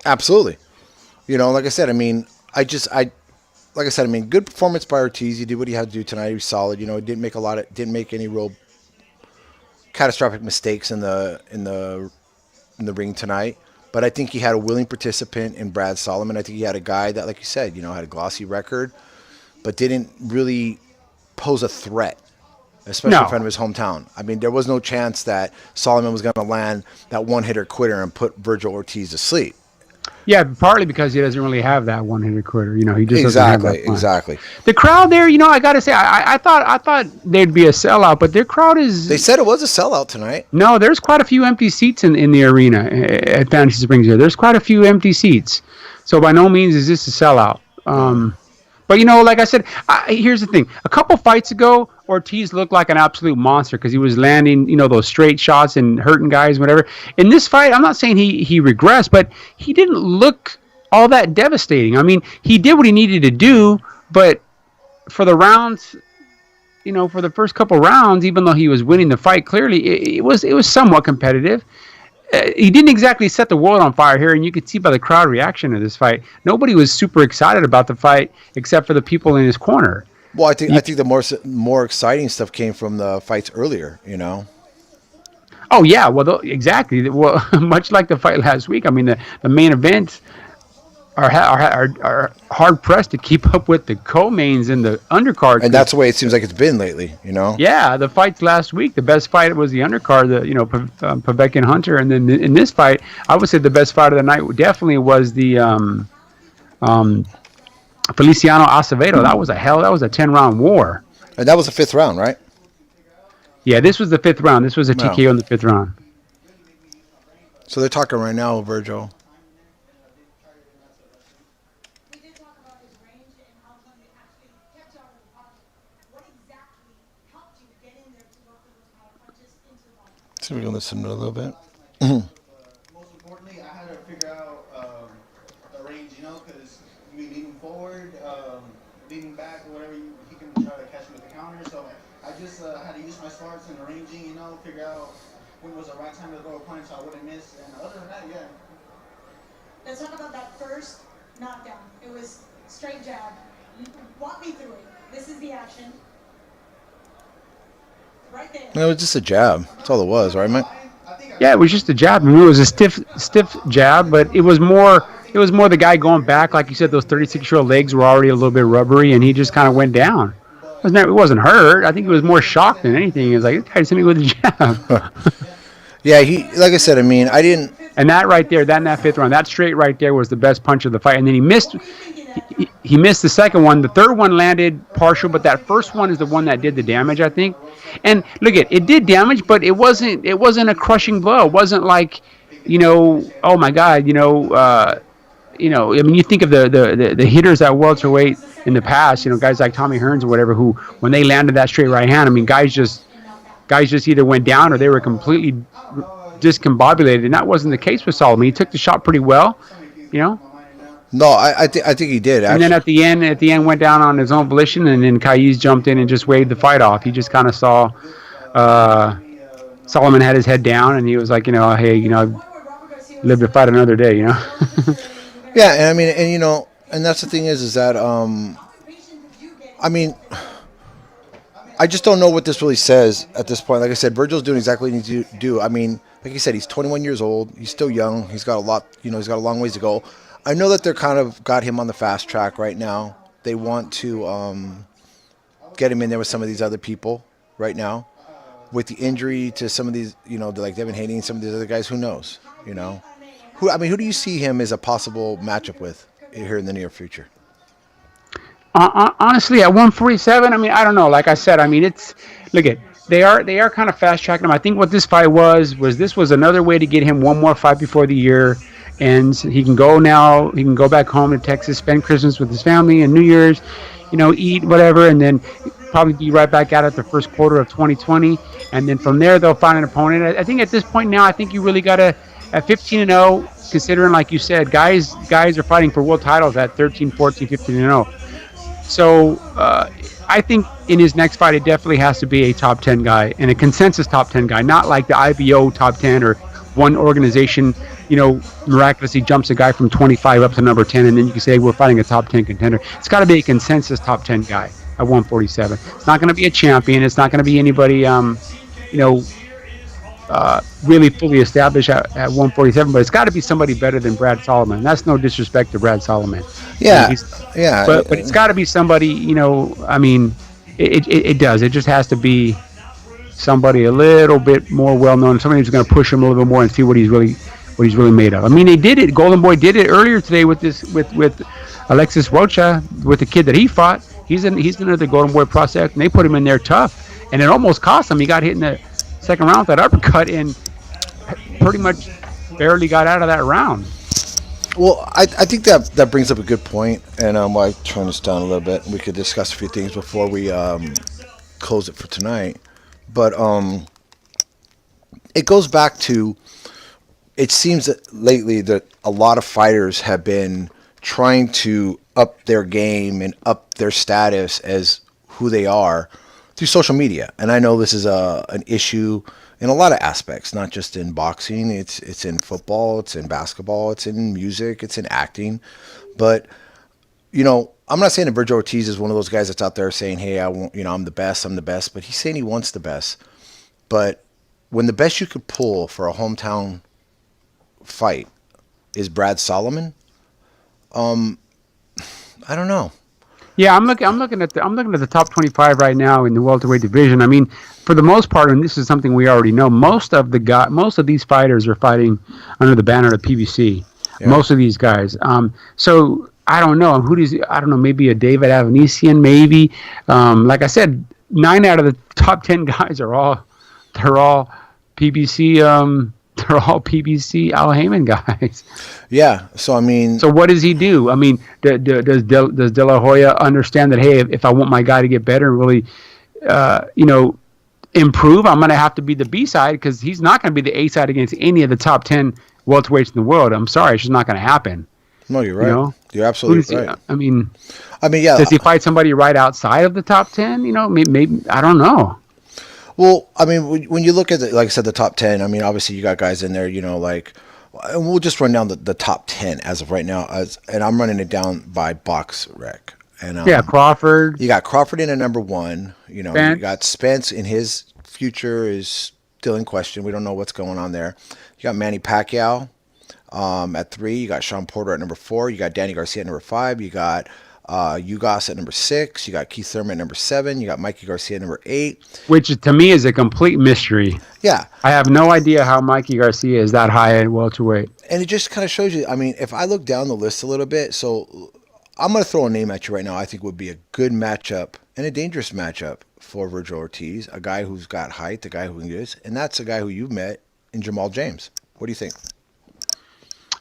Absolutely. Like I said, I mean, like I said, I mean, good performance by Ortiz. He did what he had to do tonight. He was solid. He didn't make any real catastrophic mistakes in the ring tonight. But I think he had a willing participant in Brad Solomon. I think he had a guy that, like you said, had a glossy record, but didn't really pose a threat, especially in No. front of his hometown. I mean, there was no chance that Solomon was going to land that one-hitter quitter and put Virgil Ortiz to sleep. Yeah, partly because he doesn't really have that one-hitter quitter. He just doesn't have that punch. Exactly. The crowd there, I got to say, I thought there'd be a sellout, but their crowd is. They said it was a sellout tonight. No, there's quite a few empty seats in the arena at Fantasy Springs here. There's quite a few empty seats. So by no means is this a sellout. But, like I said, here's the thing. A couple fights ago, Ortiz looked like an absolute monster because he was landing, those straight shots and hurting guys, whatever. In this fight, I'm not saying he regressed, but he didn't look all that devastating. I mean, he did what he needed to do, but for the rounds, for the first couple rounds, even though he was winning the fight clearly, it was somewhat competitive. He didn't exactly set the world on fire here, and you could see by the crowd reaction to this fight. Nobody was super excited about the fight except for the people in his corner. Well, I think the more exciting stuff came from the fights earlier. Oh yeah, well exactly. Well, much like the fight last week. I mean, the main events are hard pressed to keep up with the co-mains and the undercard. And that's the way it seems like it's been lately. Yeah, the fights last week, the best fight was the undercard, Povetkin and Hunter, and then in this fight, I would say the best fight of the night definitely was the Feliciano Acevedo. That was a 10-round war. And that was the fifth round, right? Yeah, this was the fifth round. This was a TKO in the fifth round. So they're talking right now, Virgil. So we're going to listen to it a little bit. Most importantly, I had to figure out the range, because me leaning forward, leaning back, or whatever, he can try to catch me with the counter. So I just had to use my smarts and arranging, figure out when was the right time to throw a punch so I wouldn't miss. And other than that, yeah. Let's talk about that first knockdown. It was straight jab. Walk me through it. This is the action. Right there. No, it was just a jab. That's all it was, right, Mike? Yeah, it was just a jab. I mean, it was a stiff jab, but it was more the guy going back, like you said. Those 36-year-old legs were already a little bit rubbery, and he just kind of went down. It wasn't hurt. I think he was more shocked than anything. He was like, this guy just hit me with a jab. Yeah, like I said, I mean, I didn't. And that right there, that in that fifth round, that straight right there was the best punch of the fight. And then he missed. He missed the second one. The third one landed partial, but that first one is the one that did the damage, I think. And look, it did damage, but it wasn't a crushing blow. It wasn't like, oh my God, I mean, you think of the hitters at welterweight in the past, guys like Tommy Hearns or whatever, who when they landed that straight right hand, I mean, guys just either went down or they were completely discombobulated, and that wasn't the case with Solomon. He took the shot pretty well, No, I think he did. Actually. And then at the end, went down on his own volition, and then Kaiz jumped in and just waved the fight off. He just kind of saw, Solomon had his head down, and he was like, hey, What would Robert Garcia live to say? fight another day, Well, you sure you're gonna Yeah, and get I mean, and and that's the thing is that occupation did you get I mean, in I just don't know what this really says at this point. Like I said, Virgil's doing exactly what he needs to do. I mean, like you said, he's 21 years old. He's still young. He's got a lot, he's got a long ways to go. I know that they're kind of got him on the fast track right now. They want to get him in there with some of these other people right now. With the injury to some of these, like Devin Haney and some of these other guys, who knows? Who do you see him as a possible matchup with here in the near future? Honestly, at 147, I mean, I don't know. Like I said, I mean, look at they are kind of fast tracking him. I think what this fight was this was another way to get him one more fight before the year ends. He can go now. He can go back home to Texas, spend Christmas with his family and New Year's, eat whatever, and then probably be right back out at the first quarter of 2020. And then from there, they'll find an opponent. I think at this point now, I think you really got to at 15-0. Considering, like you said, guys are fighting for world titles at 13, 14, 15-0. So I think in his next fight, it definitely has to be a top 10 guy and a consensus top 10 guy, not like the IBO top 10 or one organization, miraculously jumps a guy from 25 up to number 10, and then you can say, hey, we're fighting a top 10 contender. It's got to be a consensus top 10 guy at 147. It's not going to be a champion. It's not going to be anybody, really fully established at 147, but it's got to be somebody better than Brad Solomon. That's no disrespect to Brad Solomon. Yeah, yeah. But it's got to be somebody. I mean, it does. It just has to be somebody a little bit more well known. Somebody who's going to push him a little bit more and see what he's really made of. I mean, they did it. Golden Boy did it earlier today with Alexis Rocha, with the kid that he fought. He's another Golden Boy prospect, and they put him in there tough, and it almost cost him. He got hit in the second round with that uppercut and pretty much barely got out of that round. Well, I think that brings up a good point, and while I turn this down a little bit, we could discuss a few things before we close it for tonight. But it goes back to, it seems that lately that a lot of fighters have been trying to up their game and up their status as who they are through social media. And I know this is an issue in a lot of aspects, not just in boxing. It's in football, it's in basketball, it's in music, it's in acting. But I'm not saying that Virgil Ortiz is one of those guys that's out there saying, "Hey, I'm the best." But he's saying he wants the best. But when the best you could pull for a hometown fight is Brad Solomon, I don't know. Yeah, I'm looking at the top 25 right now in the welterweight division. I mean, for the most part, and this is something we already know, most of these fighters are fighting under the banner of PBC. Yeah. Most of these guys. So I don't know I don't know. Maybe a David Avanesian, maybe. Like I said, 9 out of the top 10 guys are all PBC. They're all PBC Al Heyman guys. Yeah. So I mean, so what does he do? I mean, does De La Hoya understand that? Hey, if I want my guy to get better and really, improve, I'm going to have to be the B side, because he's not going to be the A side against any of the top 10 welterweights in the world. I'm sorry, it's just not going to happen. No, you're right. You're absolutely right. I mean, yeah. Does he fight somebody right outside of the top 10? Maybe I don't know. Well, I mean, when you look at like I said, the top 10, I mean, obviously you got guys in there, like, and we'll just run down the top 10 as of right now, and I'm running it down by box rec. And Crawford. You got Crawford in at number 1. Spence. You got Spence, in his future is still in question. We don't know what's going on there. You got Manny Pacquiao at 3. You got Sean Porter at number 4. You got Danny Garcia at number 5. You got Ugas at number 6. You got Keith Thurman at number 7. You got Mikey Garcia at number 8. Which to me is a complete mystery. Yeah. I have no idea how Mikey Garcia is that high at welterweight. And it just kind of shows you, I mean, if I look down the list a little bit, so I'm going to throw a name at you right now I think would be a good matchup and a dangerous matchup for Virgil Ortiz, a guy who's got height, a guy who can do this, and that's a guy who you've met in Jamal James. What do you think?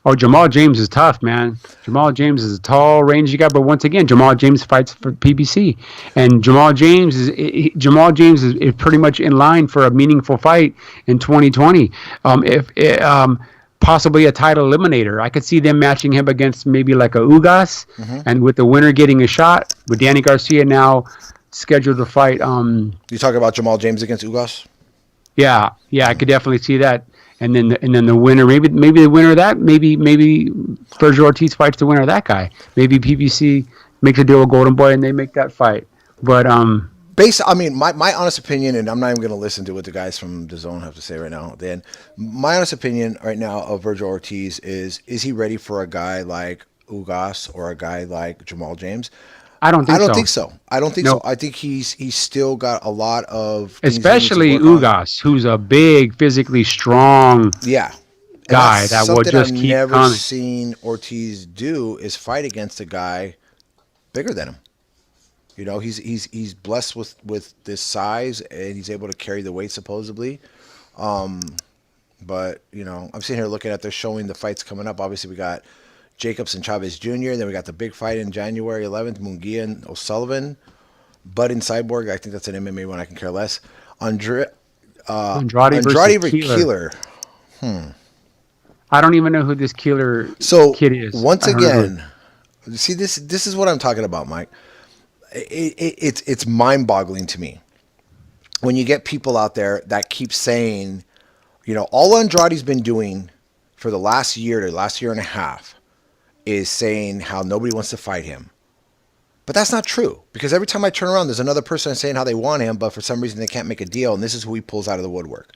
Oh, Jamal James is tough, man. Jamal James is a tall, rangy guy, but once again, Jamal James fights for PBC, and Jamal James is pretty much in line for a meaningful fight in 2020. If possibly a title eliminator, I could see them matching him against maybe like a Ugas, and with the winner getting a shot. With Danny Garcia now scheduled to fight. You talking about Jamal James against Ugas? Yeah, I could definitely see that. And then the winner, maybe the winner of that, maybe Virgil Ortiz fights the winner of that guy. Maybe PBC makes a deal with Golden Boy and they make that fight. But I mean, my honest opinion, and I'm not even going to listen to what the guys from the zone have to say right now. Dan, my honest opinion right now of Virgil Ortiz is he ready for a guy like Ugas or a guy like Jamal James? I don't I think don't so. think so. I don't think so. No, I think he's still got a lot of things he needs to especially work on. Ugas, who's a big, physically strong Yeah. And that's guy that will something I've just keep never coming. seen Ortiz do is fight against a guy bigger than him. You know, he's blessed with this size and he's able to carry the weight supposedly. But you know, I'm sitting here looking at they're showing the fights coming up. Obviously, we got Jacobs and Chavez Jr. Then we got the big fight in January 11th, Munguia and O'Sullivan. Bud and Cyborg. I think that's an MMA one. I can care less. Andre, Andrade versus Andrade v. Keeler. Keeler. I don't even know who this Keeler So kid is. once I don't know who. again, see this is what I'm talking about, Mike. It's mind boggling to me when you get people out there that keep saying, you know, all Andrade's been doing for the last year to last year and a half is saying how nobody wants to fight him. But that's not true because every time I turn around, there's another person saying how they want him, but for some reason they can't make a deal, and this is who he pulls out of the woodwork.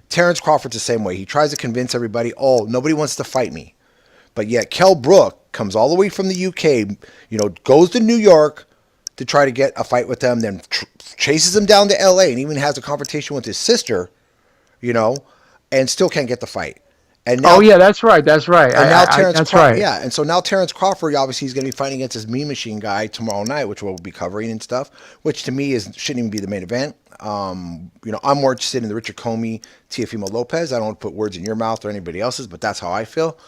Terrence Crawford's the same way. He tries to convince everybody, oh, nobody wants to fight me. But yet Kell Brook comes all the way from the UK, you know, goes to New York to try to get a fight with them, then chases him down to LA and even has a confrontation with his sister, you know, and still can't get the fight. And now Oh yeah, that's right. That's right. and now Terrence That's Crawford, right. yeah, and so now Terrence Crawford, obviously, he's going to be fighting against his Mean Machine guy tomorrow night, which we'll be covering and stuff. Which to me shouldn't even be the main event. You know, I'm more interested in the Richard Comey, Teofimo Lopez. I don't want to put words in your mouth or anybody else's, but that's how I feel.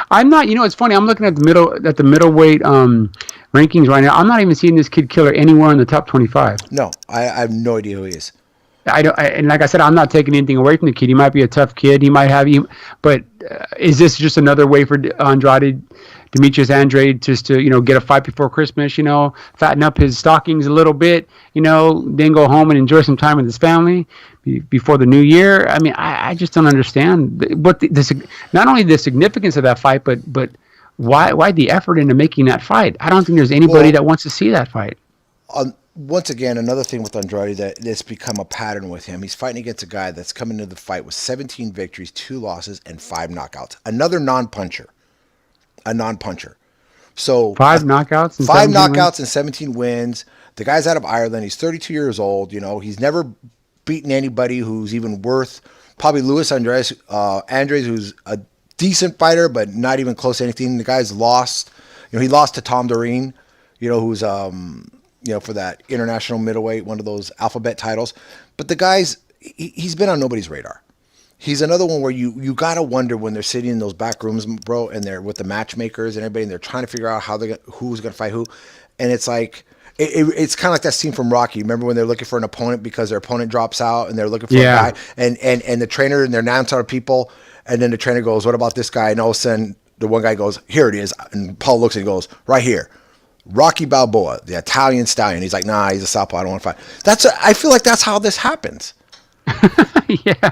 I'm not. You know, it's funny. I'm looking at the middleweight rankings right now. I'm not even seeing this kid Killer anywhere in the top 25. No, I have no idea who he is. I don't. And like I said, I'm not taking anything away from the kid. He might be a tough kid. He might have you. But is this just another way for Andrade, Demetrius Andrade, just to get a fight before Christmas? Fatten up his stockings a little bit. Then go home and enjoy some time with his family before the new year. I mean, I just don't understand what not only the significance of that fight, but why the effort into making that fight. I don't think there's anybody Well, that wants to see that fight. once again, another thing with Andrade that's become a pattern with him. He's fighting against a guy that's coming into the fight with 17 victories, 2 losses, and 5 knockouts. Another non-puncher, a non-puncher. So Five knockouts and 5 17 wins? knockouts and 17 wins. The guy's out of Ireland. He's 32 years old. You know, he's never beaten anybody who's even worth probably Luis Andres, who's a decent fighter, but not even close to anything. The guy's lost. He lost to Tom Doreen, who's for that international middleweight, one of those alphabet titles. But the guy's he's been on nobody's radar. He's another one where you gotta wonder when they're sitting in those back rooms, bro, and they're with the matchmakers and everybody, and they're trying to figure out who's gonna fight who, and it's like it's kind of like that scene from Rocky. Remember when they're looking for an opponent because their opponent drops out and they're looking for a guy, and the trainer and their announcer are people, and then the trainer goes, "What about this guy?" And all of a sudden the one guy goes, "Here it is," and Paul looks and goes, "Right here." Rocky Balboa, the Italian stallion. He's like, "Nah, he's a southpaw. I don't want to fight." I feel like that's how this happens. yeah,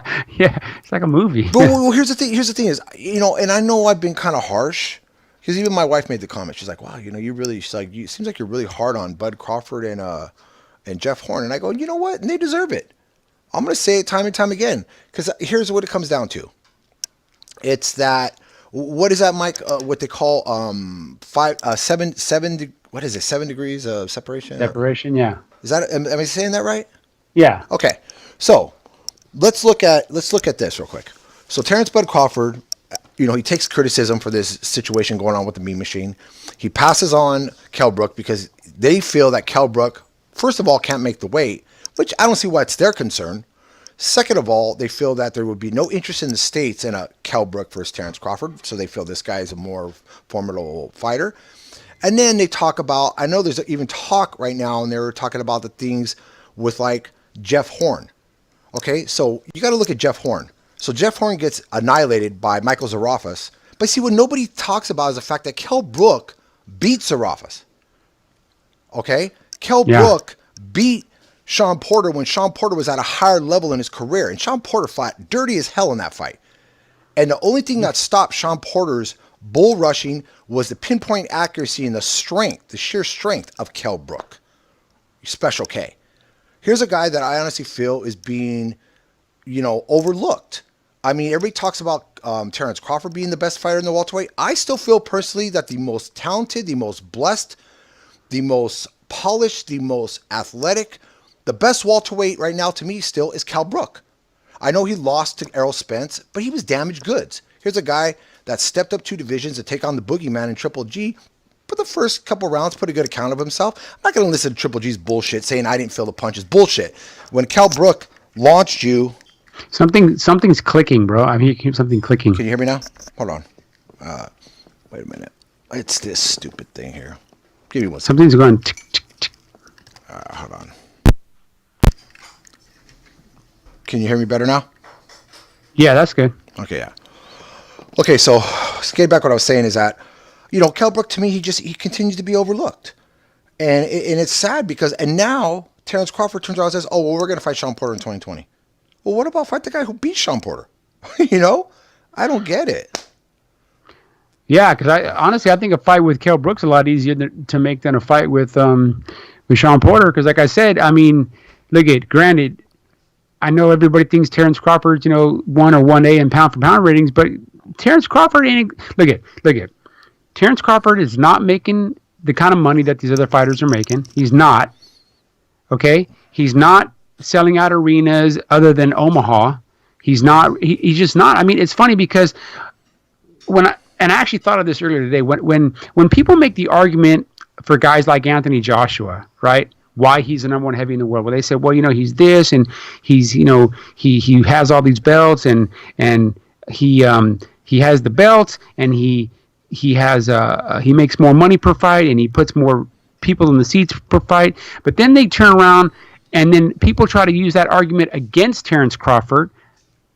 it's like a movie. But well, here's the thing. Here's the thing is, and I know I've been kind of harsh because even my wife made the comment. She's like, "Wow, you really." She's like, "It seems like you're really hard on Bud Crawford and Jeff Horn." And I go, "You know what? And they deserve it. I'm going to say it time and time again because here's what it comes down to. It's that what is that, Mike? What they call 7 what is it? 7 degrees of separation. Separation, yeah. Is that? Am I saying that right? Yeah. Okay. So let's look at this real quick. So Terrence Bud Crawford, he takes criticism for this situation going on with the Mean Machine. He passes on Kell Brook because they feel that Kell Brook, first of all, can't make the weight, which I don't see why it's their concern. Second of all, they feel that there would be no interest in the States in a Kell Brook versus Terrence Crawford, so they feel this guy is a more formidable fighter. And then they talk about, I know there's even talk right now, and they're talking about the things with like Jeff Horn. Okay, so you got to look at Jeff Horn. So Jeff Horn gets annihilated by Michael Zarafas. But see, what nobody talks about is the fact that Kell Brook beat Zarafas. Okay? Kell Brook beat Sean Porter when Sean Porter was at a higher level in his career. And Sean Porter fought dirty as hell in that fight. And the only thing that stopped Sean Porter's bull rushing was the pinpoint accuracy and the strength, the sheer strength of Kell Brook. Special K. Here's a guy that I honestly feel is being, overlooked. I mean, everybody talks about Terrence Crawford being the best fighter in the welterweight. I still feel personally that the most talented, the most blessed, the most polished, the most athletic, the best welterweight right now to me still is Kell Brook. I know he lost to Errol Spence, but he was damaged goods. Here's a guy that stepped up 2 divisions to take on the boogeyman in Triple G. For the first couple rounds, put a good account of himself. I'm not going to listen to Triple G's bullshit saying I didn't feel the punches. Bullshit. When Kell Brook launched you... Something's clicking, bro. I mean, keep something clicking. Can you hear me now? Hold on. Wait a minute. It's this stupid thing here. Give me one second. Something's going tick, tick, tick. Hold on. Can you hear me better now? Yeah, that's good. Okay, yeah. Okay, so getting back what I was saying is that, Kell Brook to me, he continues to be overlooked. And it's sad because, and now Terrence Crawford turns around and says, oh, well, we're going to fight Sean Porter in 2020. Well, what about fight the guy who beat Sean Porter? I don't get it. Yeah, because I think a fight with Kell Brook's a lot easier to make than a fight with Sean Porter. Because like I said, I mean, granted, I know everybody thinks Terrence Crawford's, 1 or 1A in pound for pound ratings, but Terrence Crawford look at. Terrence Crawford is not making the kind of money that these other fighters are making. He's not. Okay? He's not selling out arenas other than Omaha. He's not. He's just not. I mean, it's funny because I actually thought of this earlier today. When people make the argument for guys like Anthony Joshua, right? Why he's the number 1 heavy in the world? Well, they said, well, he's this and he's, he has all these belts and he has the belts and he makes more money per fight and he puts more people in the seats per fight. But then they turn around and then people try to use that argument against Terrence Crawford.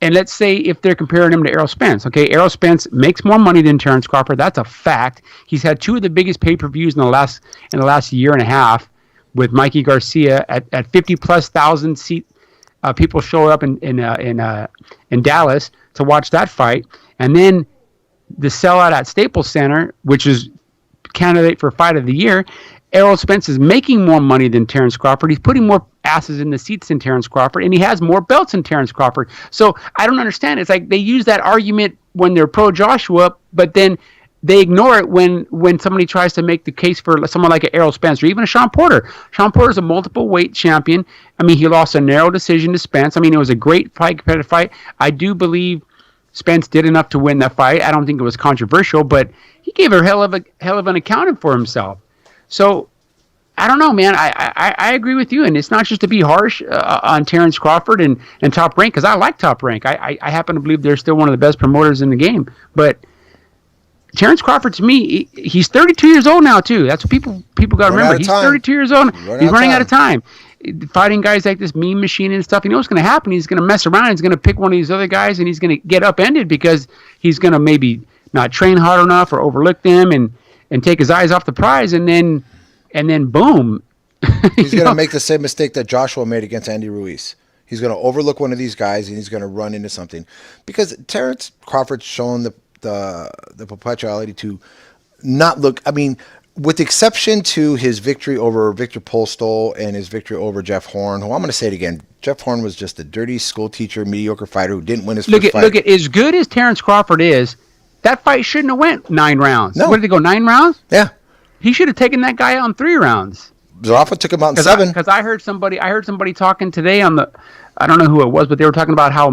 And let's say if they're comparing him to Errol Spence. Okay, Errol Spence makes more money than Terrence Crawford. That's a fact. He's had 2 of the biggest pay-per-views in the last year and a half with Mikey Garcia at 50,000+ seat. People show up in Dallas to watch that fight. And then the sellout at Staples Center, which is candidate for Fight of the Year, Errol Spence is making more money than Terrence Crawford. He's putting more asses in the seats than Terrence Crawford, and he has more belts than Terrence Crawford. So I don't understand. It's like they use that argument when they're pro Joshua, but then they ignore it when somebody tries to make the case for someone like an Errol Spence or even a Sean Porter. Sean Porter's a multiple weight champion. I mean, he lost a narrow decision to Spence. I mean, it was a great fight, competitive fight. I do believe Spence did enough to win that fight. I don't think it was controversial, but he gave a hell of an accounting for himself. So I don't know, man. I agree with you, and it's not just to be harsh on Terrence Crawford and Top Rank, because I like Top Rank. I happen to believe they're still one of the best promoters in the game. But Terrence Crawford, to me, he's 32 years old now, too. That's what people got to remember. He's 32 years old. He's running out of time. Fighting guys like this Meme Machine and stuff, you know what's going to happen? He's going to mess around. He's going to pick one of these other guys, and he's going to get upended because he's going to maybe not train hard enough or overlook them and take his eyes off the prize, and then boom. He's going to make the same mistake that Joshua made against Andy Ruiz. He's going to overlook one of these guys, and he's going to run into something. Because Terrence Crawford's shown the perpetuality to not look. I mean, with the exception to his victory over Victor Postol and his victory over Jeff Horn, who I'm going to say it again, Jeff Horn was just a dirty school teacher, mediocre fighter who didn't win his first fight. Look at as good as Terrence Crawford is, that fight shouldn't have went 9 rounds. No. What did they go, 9 rounds? Yeah. He should have taken that guy out in 3 rounds. Zarafa took him out in 7. Because I heard somebody talking today on I don't know who it was, but they were talking about how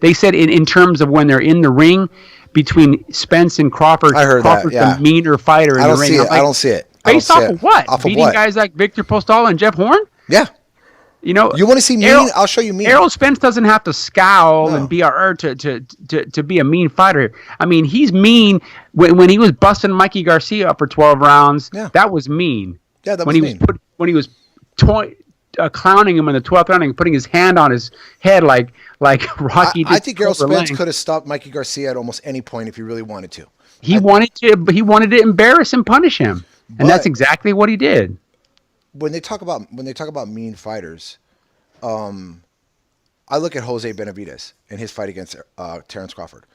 they said in terms of when they're in the ring between Spence and Crawford. I heard Crawford's that, yeah. the meaner fighter in the ring. I don't see it. Based off of what? Off Beating of what? guys like Victor Postol and Jeff Horn? Yeah. You know, you want to see mean? I'll show you mean. Errol Spence doesn't have to scowl and BRR to be a mean fighter. I mean, he's mean when he was busting Mikey Garcia up for 12 rounds. Yeah. That was mean. Yeah, that was mean. When he was clowning him in the 12th round and putting his hand on his head like Rocky did. I think Errol Spence could have stopped Mikey Garcia at almost any point if he really wanted to. He wanted to embarrass and punish him, and that's exactly what he did. when they talk about mean fighters, I look at Jose Benavidez and his fight against Terrence Crawford.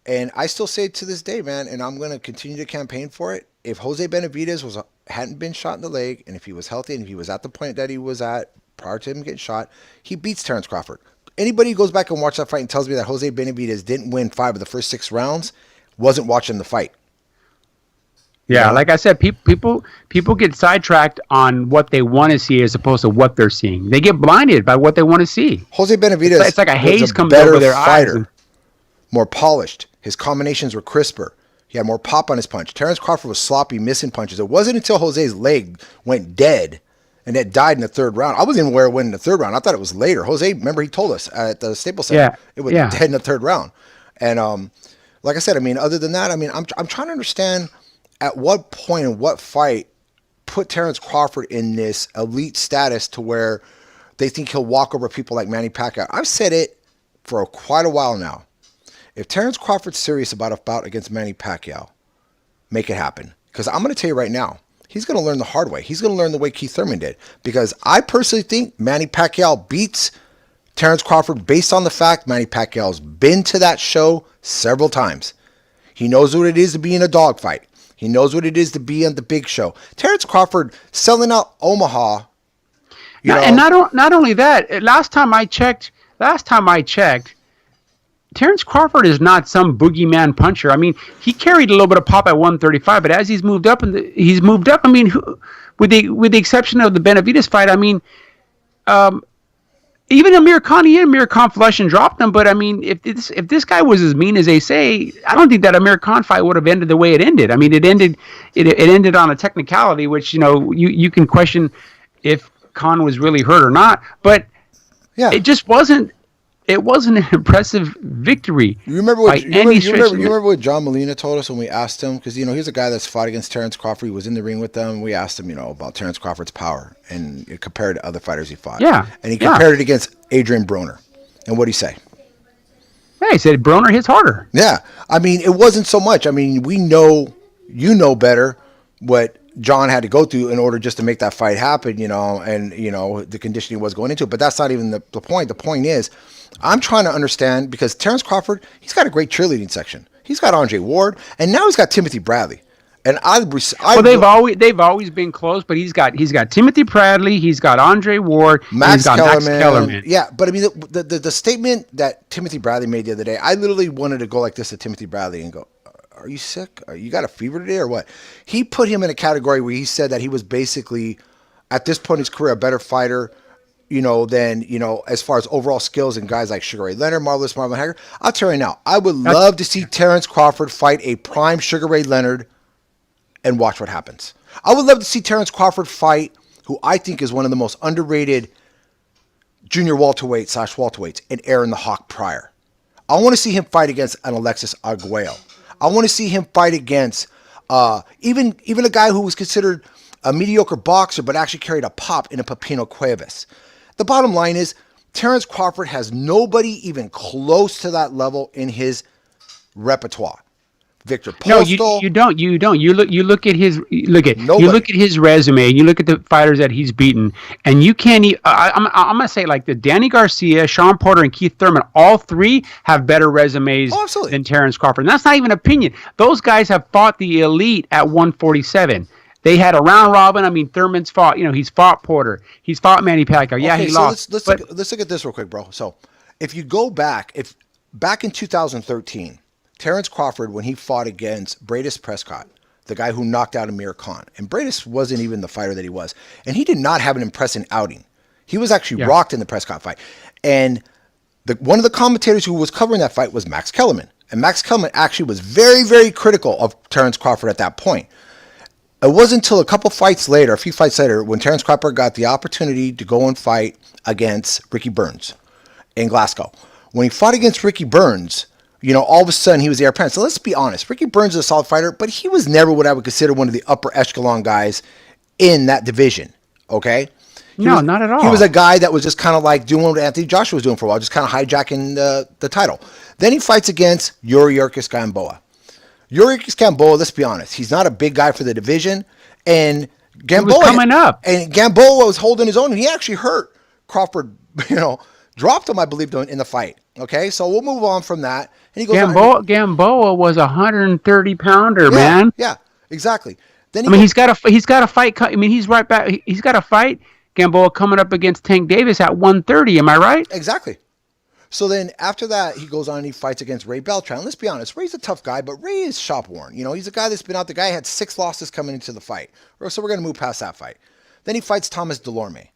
And I still say it to this day, man, and I'm going to continue to campaign for it. If Jose Benavidez hadn't been shot in the leg, and if he was healthy, and if he was at the point that he was at prior to him getting shot, he beats Terrence Crawford. Anybody who goes back and watch that fight and tells me that Jose Benavidez didn't win 5 of the first 6 rounds wasn't watching the fight. Yeah, know? like I said, people get sidetracked on what they want to see as opposed to what they're seeing. They get blinded by what they want to see. Jose Benavidez It's like a was haze a comes better over their fighter, eyes. more polished. His combinations were crisper. He had more pop on his punch. Terrence Crawford was sloppy, missing punches. It wasn't until Jose's leg went dead and it died in the 3rd round. I wasn't even aware it went in the 3rd round. I thought it was later. Jose, remember he told us at the Staples Center, it was dead in the 3rd round. And like I said, I mean, other than that, I mean, I'm trying to understand at what point and what fight put Terrence Crawford in this elite status to where they think he'll walk over people like Manny Pacquiao. I've said it for quite a while now. If Terrence Crawford's serious about a bout against Manny Pacquiao, make it happen. Because I'm going to tell you right now, he's going to learn the hard way. He's going to learn the way Keith Thurman did. Because I personally think Manny Pacquiao beats Terrence Crawford based on the fact Manny Pacquiao's been to that show several times. He knows what it is to be in a dogfight. He knows what it is to be on the big show. Terrence Crawford selling out Omaha. And not only that, last time I checked, Terrence Crawford is not some boogeyman puncher. I mean, he carried a little bit of pop at 135, but as he's moved up, I mean, with the exception of the Benavidez fight, I mean, even Amir Khan flushed and dropped him. But I mean, if this guy was as mean as they say, I don't think that Amir Khan fight would have ended the way it ended. I mean, it ended on a technicality, which you can question if Khan was really hurt or not. But it just wasn't. It wasn't an impressive victory. You remember what John Molina told us when we asked him? Because, he's a guy that's fought against Terrence Crawford. He was in the ring with them. We asked him, about Terrence Crawford's power and compared to other fighters he fought. Yeah. And he compared it against Adrian Broner. And what'd he say? Yeah, he said Broner hits harder. Yeah. I mean, it wasn't so much. I mean, we know, better what John had to go through in order just to make that fight happen, and, the conditioning was going into it. But that's not even the point. The point is, I'm trying to understand, because Terrence Crawford, he's got a great cheerleading section. He's got Andre Ward, and now he's got Timothy Bradley. And they've always been close, but he's got Timothy Bradley, he's got Andre Ward, Max Kellerman. Yeah, but I mean the statement that Timothy Bradley made the other day, I literally wanted to go like this to Timothy Bradley and go, "Are you sick? You got a fever today or what?" He put him in a category where he said that he was basically, at this point in his career, a better fighter, than, as far as overall skills and guys like Sugar Ray Leonard, Marvelous Marvin Hagler. I'll tell you now, I would love to see Terrence Crawford fight a prime Sugar Ray Leonard and watch what happens. I would love to see Terrence Crawford fight who I think is one of the most underrated junior welterweights and Aaron the Hawk Pryor. I want to see him fight against an Alexis Arguello. I want to see him fight against even a guy who was considered a mediocre boxer but actually carried a pop in a Pepino Cuevas. The bottom line is Terrence Crawford has nobody even close to that level in his repertoire. Victor Postal. No, you don't. You look at his resume, and you look at the fighters that he's beaten, and you can't. I'm gonna say like the Danny Garcia, Sean Porter, and Keith Thurman. All three have better resumes than Terrence Crawford. And that's not even opinion. Those guys have fought the elite at 147. They had a round robin. I mean, Thurman's fought. He's fought Porter. He's fought Manny Pacquiao. Yeah, he lost. Let's look at this real quick, bro. So, if you go back, back in 2013, Terrence Crawford, when he fought against Bradis Prescott, the guy who knocked out Amir Khan, and Bradis wasn't even the fighter that he was, and he did not have an impressive outing. He was actually rocked in the Prescott fight, and one of the commentators who was covering that fight was Max Kellerman, and Max Kellerman actually was very, very critical of Terrence Crawford at that point. It wasn't until a few fights later, when Terrence Crawford got the opportunity to go and fight against Ricky Burns in Glasgow. When he fought against Ricky Burns, all of a sudden he was the heir apparent. So let's be honest. Ricky Burns is a solid fighter, but he was never what I would consider one of the upper echelon guys in that division. Okay? Not at all. He was a guy that was just kind of like doing what Anthony Joshua was doing for a while, just kind of hijacking the title. Then he fights against Yuri Gamboa. Yuri Gamboa, let's be honest, he's not a big guy for the division. And He was coming up. And Gamboa was holding his own, and he actually hurt Crawford. Dropped him, I believe, in the fight. Okay, so we'll move on from that. And he goes Gamboa was a 130 pounder, yeah, man. yeah, exactly. Then I mean, he's got a fight. I mean, he's right back. He's got a fight. Gamboa coming up against Tank Davis at 130. Am I right? Exactly. So then after that, he goes on and he fights against Ray Beltran. Let's be honest, Ray's a tough guy, but Ray is shop worn. He's a guy that's been out. The guy had 6 losses coming into the fight. So we're going to move past that fight. Then he fights Thomas Delorme,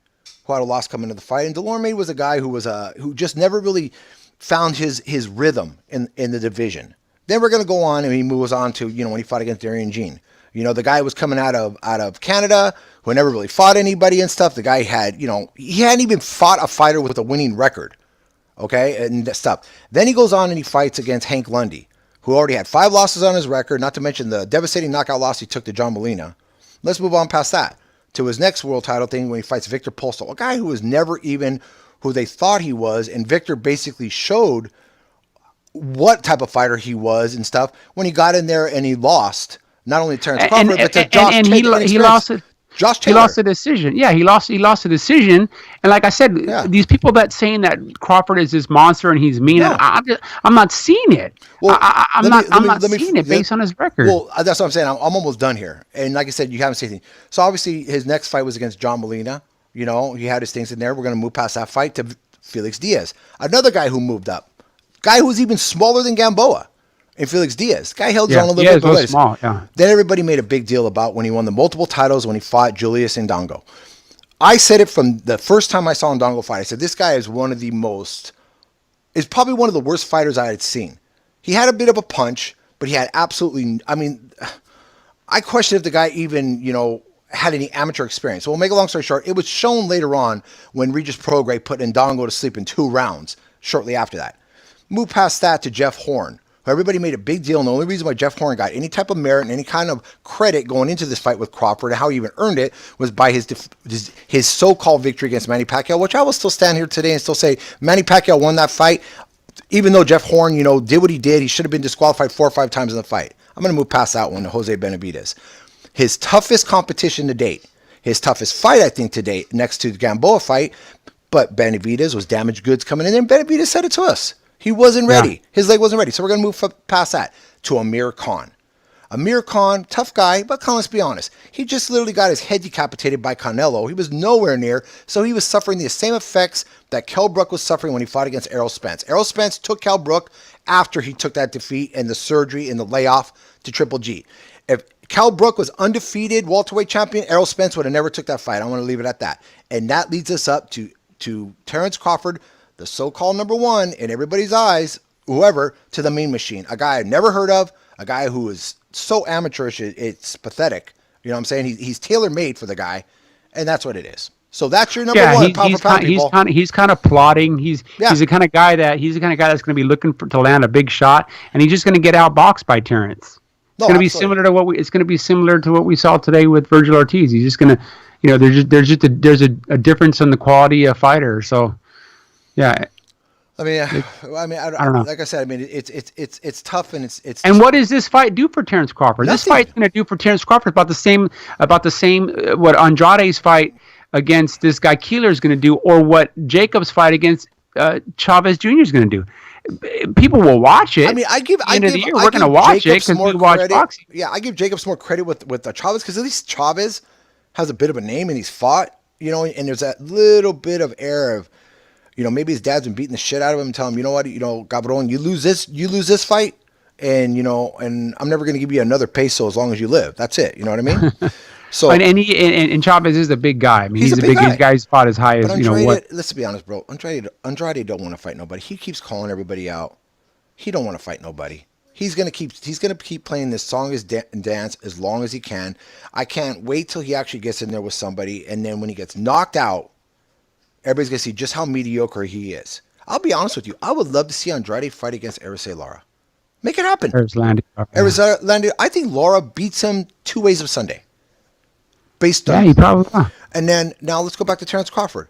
who had a loss coming into the fight. And Delorme was a guy who just never really found his rhythm in the division. Then we're going to go on and he moves on to, when he fought against Darian Jean. The guy was coming out of Canada who never really fought anybody and stuff. The guy had, he hadn't even fought a fighter with a winning record. Okay, and stuff. Then he goes on and he fights against Hank Lundy, who already had 5 losses on his record, not to mention the devastating knockout loss he took to John Molina. Let's move on past that to his next world title thing when he fights Victor Postol, a guy who was never even who they thought he was, and Victor basically showed what type of fighter he was and stuff when he got in there and he lost not only Terrence Crawford but to Josh and Taylor. He lost it. Josh Taylor. He lost the decision. Yeah, he lost a decision. And like I said, these people that saying that Crawford is this monster and he's mean, I'm not seeing it. Well, I'm not seeing it based on his record. Well, that's what I'm saying. I'm almost done here. And like I said, you haven't seen anything. So obviously his next fight was against John Molina. He had his things in there. We're going to move past that fight to Felix Diaz, another guy who moved up, guy who's even smaller than Gamboa. And Felix Diaz. Guy held his own a little bit. But small, yeah. Then everybody made a big deal about when he won the multiple titles when he fought Julius Ndongo. I said it from the first time I saw Ndongo fight. I said, this guy is probably one of the worst fighters I had seen. He had a bit of a punch, but he had absolutely, I question if the guy even, had any amateur experience. So we'll make a long story short. It was shown later on when Regis Prograis put Ndongo to sleep in 2 rounds shortly after that. Move past that to Jeff Horn. Everybody made a big deal, and the only reason why Jeff Horn got any type of merit and any kind of credit going into this fight with Crawford and how he even earned it was by his so-called victory against Manny Pacquiao, which I will still stand here today and still say Manny Pacquiao won that fight. Even though Jeff Horn, did what he did, he should have been disqualified 4 or 5 times in the fight. I'm going to move past that one to Jose Benavidez. His toughest competition to date, his toughest fight, I think, to date, next to the Gamboa fight, but Benavidez was damaged goods coming in, and Benavidez said it to us. He wasn't ready. Yeah. His leg wasn't ready. So we're going to move past that to Amir Khan. Amir Khan, tough guy, but let's be honest. He just literally got his head decapitated by Canelo. He was nowhere near, so he was suffering the same effects that Kell Brook was suffering when he fought against Errol Spence. Errol Spence took Kell Brook after he took that defeat and the surgery and the layoff to Triple G. If Kell Brook was undefeated welterweight champion, Errol Spence would have never took that fight. I want to leave it at that. And that leads us up to Terrence Crawford, the so-called number 1 in everybody's eyes, whoever, to the Mean Machine. A guy I've never heard of, a guy who is so amateurish, it's pathetic. You know what I'm saying? He's tailor-made for the guy, and that's what it is. So that's your number 1 pound for pound, people. He's kind of plotting. He's the kind of guy that's going to be looking to land a big shot, and he's just going to get outboxed by Terrence. It's going to be similar to what we saw today with Virgil Ortiz. He's just going to, there's a difference in the quality of fighter. So. Yeah, I don't know. Like I said, it's tough and it's. And what does this fight do for Terrence Crawford? Nothing. This fight's going to do for Terrence Crawford about the same what Andrade's fight against this guy Keeler is going to do, or what Jacobs' fight against Chavez Jr. is going to do. People will watch it. We're going to watch it because we watch boxing. Yeah, I give Jacobs more credit with Chavez because at least Chavez has a bit of a name and he's fought, and there's that little bit of air of. Maybe his dad's been beating the shit out of him and telling him, Cabron, you lose this fight, and I'm never going to give you another peso as long as you live. That's it. You know what I mean? So and Chavez is a big guy. I mean, he's a big guy. He's fought as high as what. Let's be honest, bro. Andrade don't want to fight nobody. He keeps calling everybody out. He don't want to fight nobody. He's gonna keep playing this song and dance as long as he can. I can't wait till he actually gets in there with somebody, and then when he gets knocked out. Everybody's going to see just how mediocre he is. I'll be honest with you. I would love to see Andrade fight against Erisei Lara. Make it happen. Erisei, I think Lara beats him 2 ways of Sunday. Based on. Yeah, he probably will. And then, now let's go back to Terrence Crawford.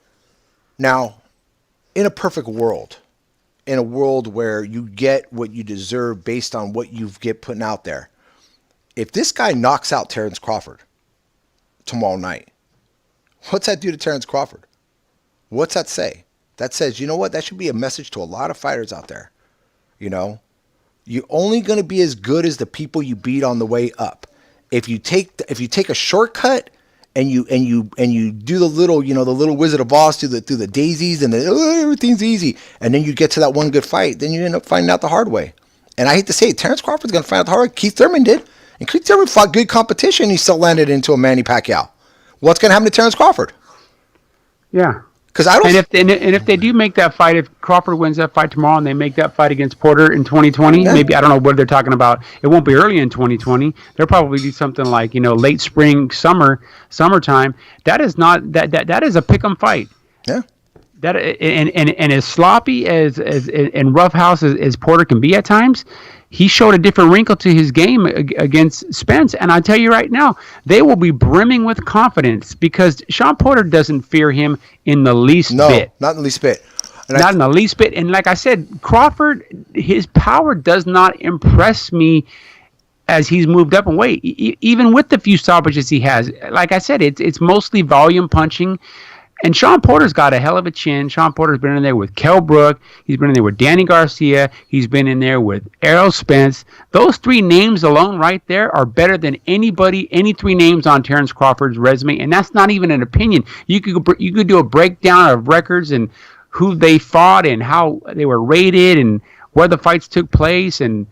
Now, in a perfect world, in a world where you get what you deserve based on what you get putting out there, if this guy knocks out Terrence Crawford tomorrow night. What's that do to Terrence Crawford? What's that say? That says, you know what? That should be a message to a lot of fighters out there. You know, you're only going to be as good as the people you beat on the way up. If you take a shortcut and you do the little, you know, the little Wizard of Oz through the daisies and everything's easy, and then you get to that one good fight, then you end up finding out the hard way. And I hate to say it, Terrence Crawford's going to find out the hard way. Keith Thurman did, and Keith Thurman fought good competition. He still landed into a Manny Pacquiao. What's going to happen to Terrence Crawford? Yeah. Because I don't. And if they do make that fight, if Crawford wins that fight tomorrow and they make that fight against Porter in 2020, maybe, I don't know what they're talking about. It won't be early in 2020. They'll probably do something like, you know, late spring, summertime. That is not that is a pick'em fight. Yeah. That and as sloppy as and roughhouse as Porter can be at times, he showed a different wrinkle to his game against Spence. And I tell you right now, they will be brimming with confidence because Sean Porter doesn't fear him in the least bit. No, not in the least bit. Not in the least bit. And like I said, Crawford, his power does not impress me as he's moved up in weight, even with the few stoppages he has. Like I said, it's mostly volume punching. And Sean Porter's got a hell of a chin. Sean Porter's been in there with Kell Brook. He's been in there with Danny Garcia. He's been in there with Errol Spence. Those three names alone right there are better than any three names on Terrence Crawford's resume. And that's not even an opinion. You could do a breakdown of records and who they fought and how they were rated and where the fights took place and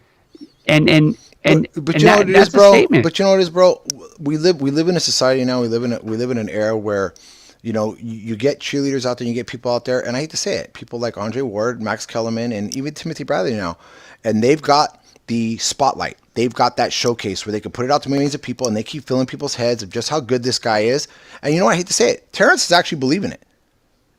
But you know what it is, bro. But you know what it is, bro. We live in a society now. We live in an era where, you know, you get cheerleaders out there, you get people out there, and I hate to say it, people like Andre Ward, Max Kellerman, and even Timothy Bradley now, and they've got the spotlight. They've got that showcase where they can put it out to millions of people, and they keep filling people's heads of just how good this guy is. And you know what? I hate to say it, Terrence is actually believing it.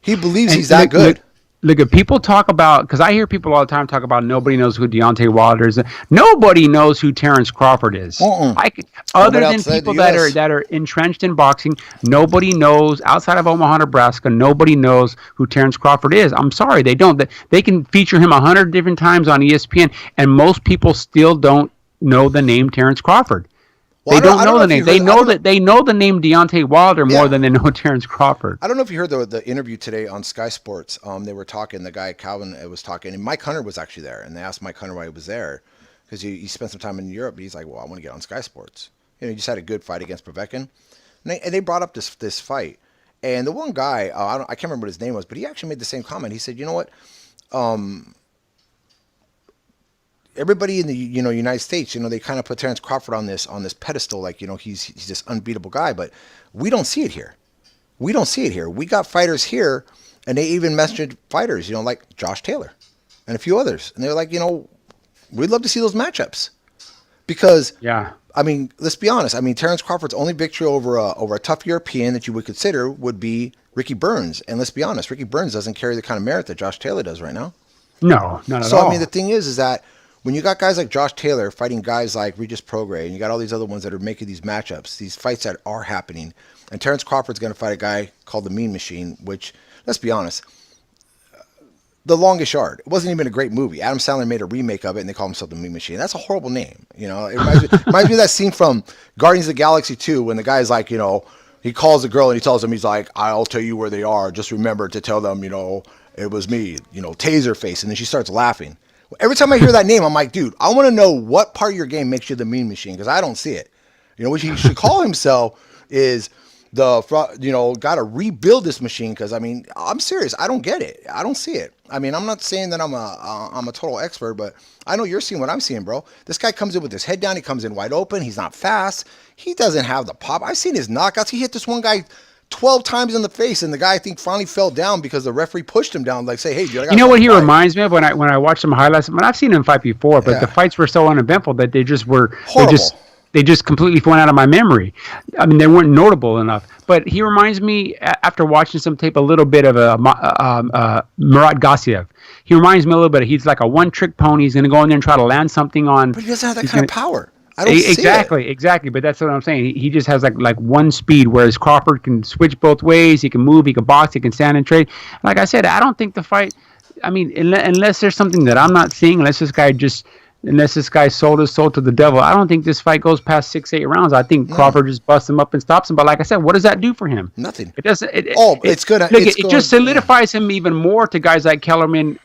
He believes he's that good. Look, if people talk about, because I hear people all the time talk about nobody knows who Deontay Wilder is. Nobody knows who Terrence Crawford is. Other than people that are entrenched in boxing, nobody knows, outside of Omaha, Nebraska, nobody knows who Terrence Crawford is. I'm sorry, they don't. They can feature him 100 different times on ESPN, and most people still don't know the name Terrence Crawford. Well, they don't know the name. They know the name Deontay Wilder more than they know Terrence Crawford. I don't know if you heard the interview today on Sky Sports. They were talking. The guy Calvin was talking, and Mike Hunter was actually there. And they asked Mike Hunter why he was there because he spent some time in Europe. But he's like, "Well, I want to get on Sky Sports." You know, he just had a good fight against Povetkin, and they brought up this fight. And the one guy, I can't remember what his name was, but he actually made the same comment. He said, "You know what? Everybody in the United States, you know, they kind of put Terrence Crawford on this pedestal, like, you know, he's this unbeatable guy, but we don't see it here. We don't see it here. We got fighters here, and they even mentioned fighters, you know, like Josh Taylor and a few others, and they're like, you know, we'd love to see those matchups because, I mean, let's be honest. I mean, Terrence Crawford's only victory over a tough European that you would consider would be Ricky Burns, and let's be honest, Ricky Burns doesn't carry the kind of merit that Josh Taylor does right now. No, not at all. So I mean, the thing is that when you got guys like Josh Taylor fighting guys like Regis Prograis, and you got all these other ones that are making these matchups, these fights that are happening, and Terrence Crawford's going to fight a guy called the Mean Machine, which, let's be honest, The Longest Yard. It wasn't even a great movie. Adam Sandler made a remake of it, and they call himself the Mean Machine. That's a horrible name. You know, it reminds me of that scene from Guardians of the Galaxy 2 when the guy's like, you know, he calls the girl and he tells him, he's like, I'll tell you where they are. Just remember to tell them, you know, it was me, you know, taser face. And then she starts laughing. Every time I hear that name, I'm like, dude, I want to know what part of your game makes you the Mean Machine, because I don't see it. You know, what he should call himself is got to rebuild this machine, because, I mean, I'm serious. I don't get it. I don't see it. I mean, I'm not saying that I'm a total expert, but I know you're seeing what I'm seeing, bro. This guy comes in with his head down. He comes in wide open. He's not fast. He doesn't have the pop. I've seen his knockouts. He hit this one guy 12 times in the face, and the guy, I think, finally fell down because the referee pushed him down, like, say, hey, dude, I got. You know what he reminds me of when I watched some highlights? I mean, I've seen him fight before, but the fights were so uneventful that they just were horrible. They just completely went out of my memory. I mean, they weren't notable enough. But he reminds me, after watching some tape, a little bit of Murat Gassiev. He reminds me a little bit. He's like a one-trick pony. He's going to go in there and try to land something on. But he doesn't have that kind of power. I don't see it. Exactly. But that's what I'm saying. He just has like one speed, whereas Crawford can switch both ways. He can move. He can box. He can stand and trade. Like I said, I don't think the fight. I mean, unless there's something that I'm not seeing, unless this guy just unless this guy sold his soul to the devil. I don't think this fight goes past 6, 8 rounds. I think No, Crawford just busts him up and stops him. But like I said, what does that do for him? nothing. It doesn't. Oh, it's gonna. Look, It's it just going. Yeah. solidifies him even more to guys like Kellerman,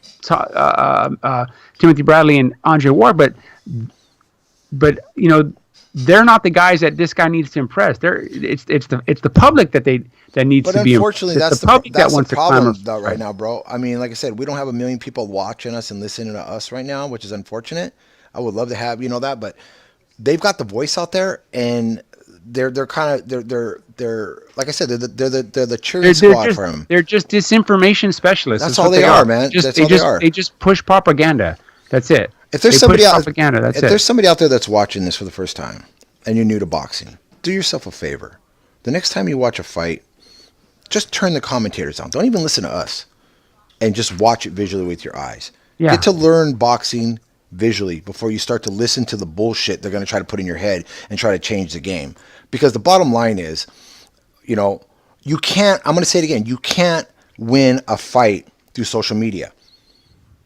Timothy Bradley, and Andre Ward. But they're not the guys that this guy needs to impress. It's the public that needs But to be. unfortunately, It's that's the public that the wants to climb problem up. though right now, bro. I mean, like I said, we don't have a million people watching us and listening to us right now, which is unfortunate. I would love to have that, but they've got the voice out there, and they're kind of they're like I said, they're the cheering squad for him. They're just disinformation specialists. That's all they are, man. That's all they are. They just push propaganda. That's it. If there's They somebody push out, propaganda. That's if it. there's somebody out there that's watching this for the first time, and you're new to boxing, do yourself a favor. The next time you watch a fight, just turn the commentators on. Don't even listen to us, and just watch it visually with your eyes. Yeah. Get to learn boxing visually before you start to listen to the bullshit they're going to try to put in your head and try to change the game. Because the bottom line is, you can't. I'm going to say it again. You can't win a fight through social media.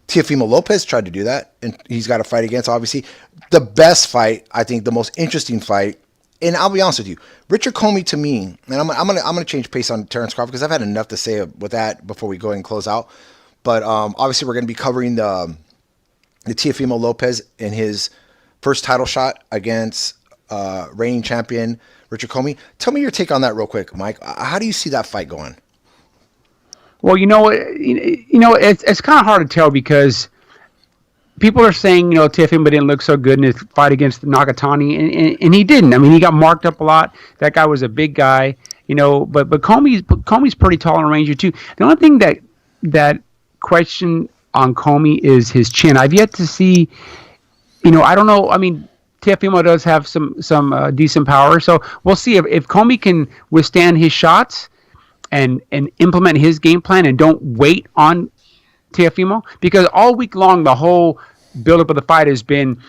Teofimo Lopez tried to do that, and he's got a fight against, obviously, the best fight, I think, the most interesting fight. And I'll be honest with you, Richard Comey to me, and I'm gonna change pace on Terrence Crawford because I've had enough to say with that before we go ahead and close out. But obviously, we're going to be covering the Teofimo Lopez in his first title shot against reigning champion Richard Comey. Tell me your take on that real quick, Mike. How do you see that fight going? Well, it's kind of hard to tell because people are saying, Tiffin didn't look so good in his fight against Nagatani, and he didn't. I mean, he got marked up a lot. That guy was a big guy, but Comey's pretty tall and rangy too. The only thing that question on Comey is his chin. I've yet to see, I don't know. I mean, Teofimo does have some decent power, so we'll see if Comey can withstand his shots and implement his game plan and don't wait on Teofimo, because all week long the whole buildup of the fight has been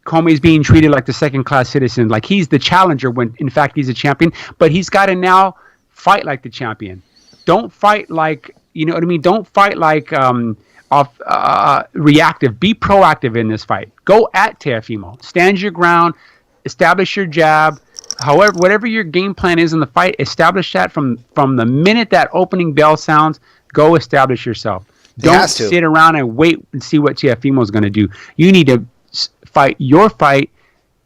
Comey's being treated like the second-class citizen, like he's the challenger when in fact he's a champion. But he's got to now fight like the champion. Don't fight like what I mean. Don't fight like reactive. Be proactive in this fight. Go at Teofimo. Stand your ground. Establish your jab. However, whatever your game plan is in the fight, establish that from the minute that opening bell sounds. Go establish yourself. Don't sit around and wait and see what Teofimo is going to do. You need to fight your fight,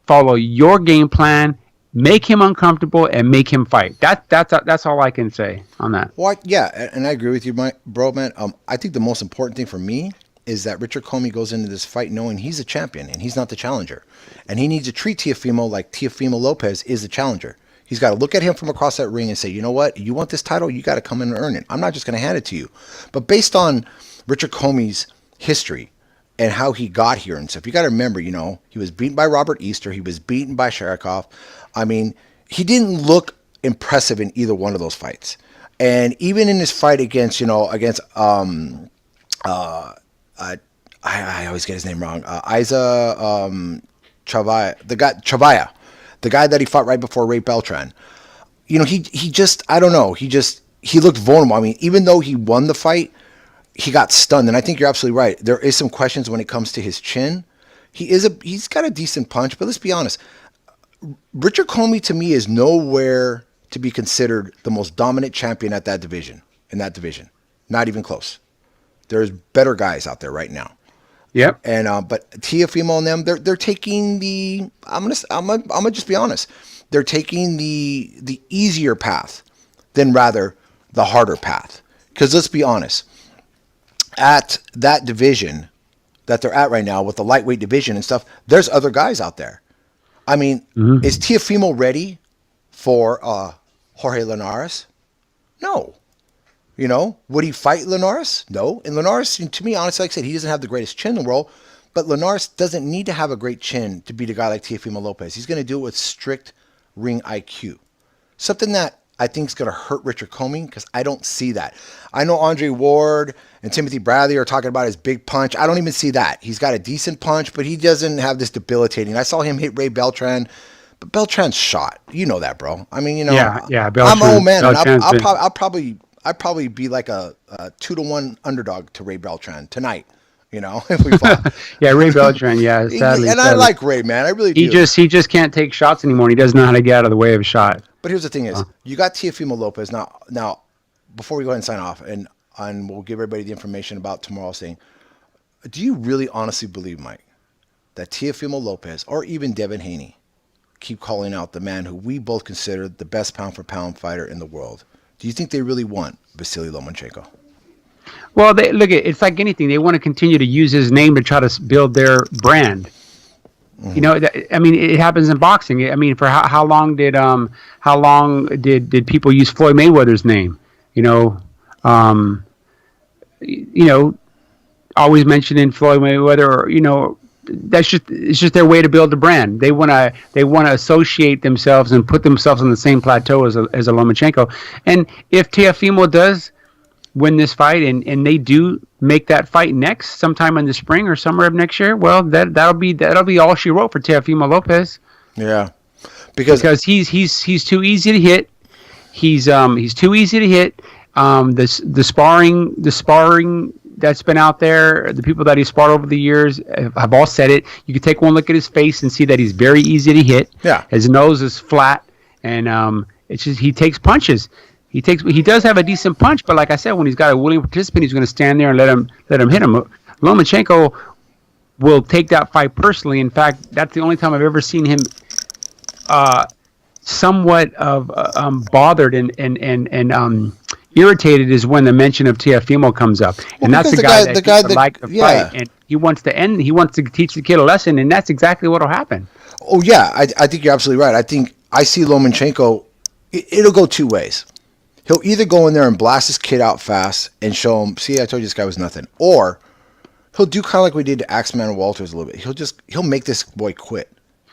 follow your game plan, make him uncomfortable, and make him fight. That's all I can say on that. Well, yeah, and I agree with you, bro, man. I think the most important thing for me is that Richard Comey goes into this fight knowing he's a champion and he's not the challenger. And he needs to treat Teofimo like Teofimo Lopez is the challenger. He's got to look at him from across that ring and say, you know what? You want this title? You got to come in and earn it. I'm not just going to hand it to you. But based on Richard Comey's history and how he got here and stuff, you got to remember, he was beaten by Robert Easter. He was beaten by Sharikov. I mean, he didn't look impressive in either one of those fights. And even in his fight against I always get his name wrong. Isa Chavaya, the guy that he fought right before Ray Beltran. He just, I don't know. He looked vulnerable. I mean, even though he won the fight, he got stunned. And I think you're absolutely right. There is some questions when it comes to his chin. He's got a decent punch, but let's be honest. Richard Comey to me is nowhere to be considered the most dominant champion at that division. Not even close. There's better guys out there right now. Yep. And but Teofimo and them, they're taking the. I'm gonna just be honest. They're taking the easier path than rather the harder path. Because let's be honest, at that division that they're at right now with the lightweight division and stuff, there's other guys out there. I mean, is Teofimo ready for Jorge Linares? No. Would he fight Linares? No. And Linares, to me, honestly, like I said, he doesn't have the greatest chin in the world, but Linares doesn't need to have a great chin to beat a guy like Teofimo Lopez. He's going to do it with strict ring IQ. Something that I think is going to hurt Richard Comey because I don't see that. I know Andre Ward and Timothy Bradley are talking about his big punch. I don't even see that. He's got a decent punch, but he doesn't have this debilitating. I saw him hit Ray Beltran, but Beltran's shot. You know that, bro. I mean, Yeah. I'm an old man, and I'll probably be like a 2-1 underdog to Ray Beltran tonight. if we fought. Yeah, Ray Beltran. Yeah, sadly, And I sadly. like Ray, man. I really He do. just can't take shots anymore. He doesn't know how to get out of the way of a shot. But here's the thing: is you got Teofimo Lopez now. Now, before we go ahead and sign off, and we'll give everybody the information about tomorrow's thing. Do you really honestly believe, Mike, that Teofimo Lopez or even Devin Haney keep calling out the man who we both consider the best pound for pound fighter in the world? Do you think they really want Vasily Lomachenko? Well, it's like anything. They want to continue to use his name to try to build their brand. I mean, it happens in boxing. I mean, for how long did people use Floyd Mayweather's name? Um, always mentioning Floyd Mayweather, or it's just their way to build a brand. They want to associate themselves and put themselves on the same plateau as a Lomachenko. And if Teofimo does win this fight and they do make that fight next sometime in the spring or summer of next year, well, that'll be all she wrote for Teofimo Lopez. Yeah, because he's too easy to hit. He's too easy to hit. The sparring that's been out there, the people that he sparred over the years have all said it. You can take one look at his face and see that he's very easy to hit. Yeah, his nose is flat, and it's just he takes punches. He does have a decent punch, but like I said, when he's got a willing participant, he's going to stand there and let him hit him. Lomachenko will take that fight personally. In fact, that's the only time I've ever seen him somewhat of bothered and irritated is when the mention of Teofimo comes up, and that's the guy that like the fight, and he wants to teach the kid a lesson, and that's exactly what will happen. Oh yeah, I think you're absolutely right. I think I see Lomachenko. It'll go two ways. He'll either go in there and blast his kid out fast and show him, see, I told you this guy was nothing. Or he'll do kind of like we did to Axeman Walters a little bit. He'll make this boy quit.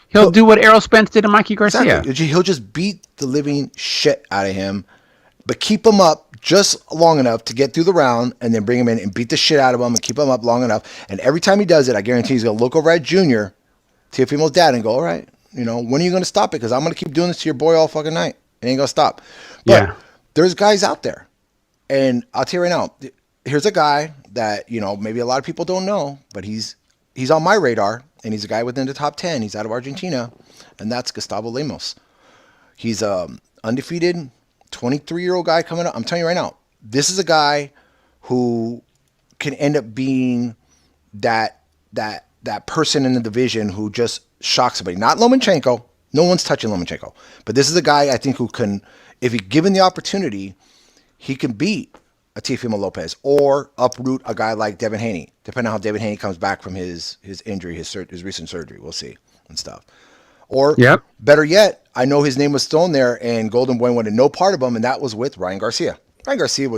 He'll do what Errol Spence did to Mikey Garcia. Exactly. He'll just beat the living shit out of him, but keep him up just long enough to get through the round and then bring him in and beat the shit out of him and keep him up long enough. And every time he does it, I guarantee he's going to look over at Junior, Teofimo's dad, and go, all right, when are you going to stop it? Because I'm going to keep doing this to your boy all fucking night. It ain't going to stop. But there's guys out there. And I'll tell you right now, here's a guy that, maybe a lot of people don't know, but he's on my radar, and he's a guy within the top 10. He's out of Argentina, and that's Gustavo Lemos. He's undefeated 23-year-old guy coming up. I'm telling you right now, this is a guy who can end up being that person in the division who just shocks somebody. Not Lomachenko. No one's touching Lomachenko. But this is a guy I think who can, if he's given the opportunity, he can beat a Teofimo Lopez or uproot a guy like Devin Haney, depending on how Devin Haney comes back from his injury, his recent surgery. We'll see and stuff. Or better yet, I know his name was thrown there and Golden Boy wanted no part of him, and that was with Ryan Garcia. Ryan Garcia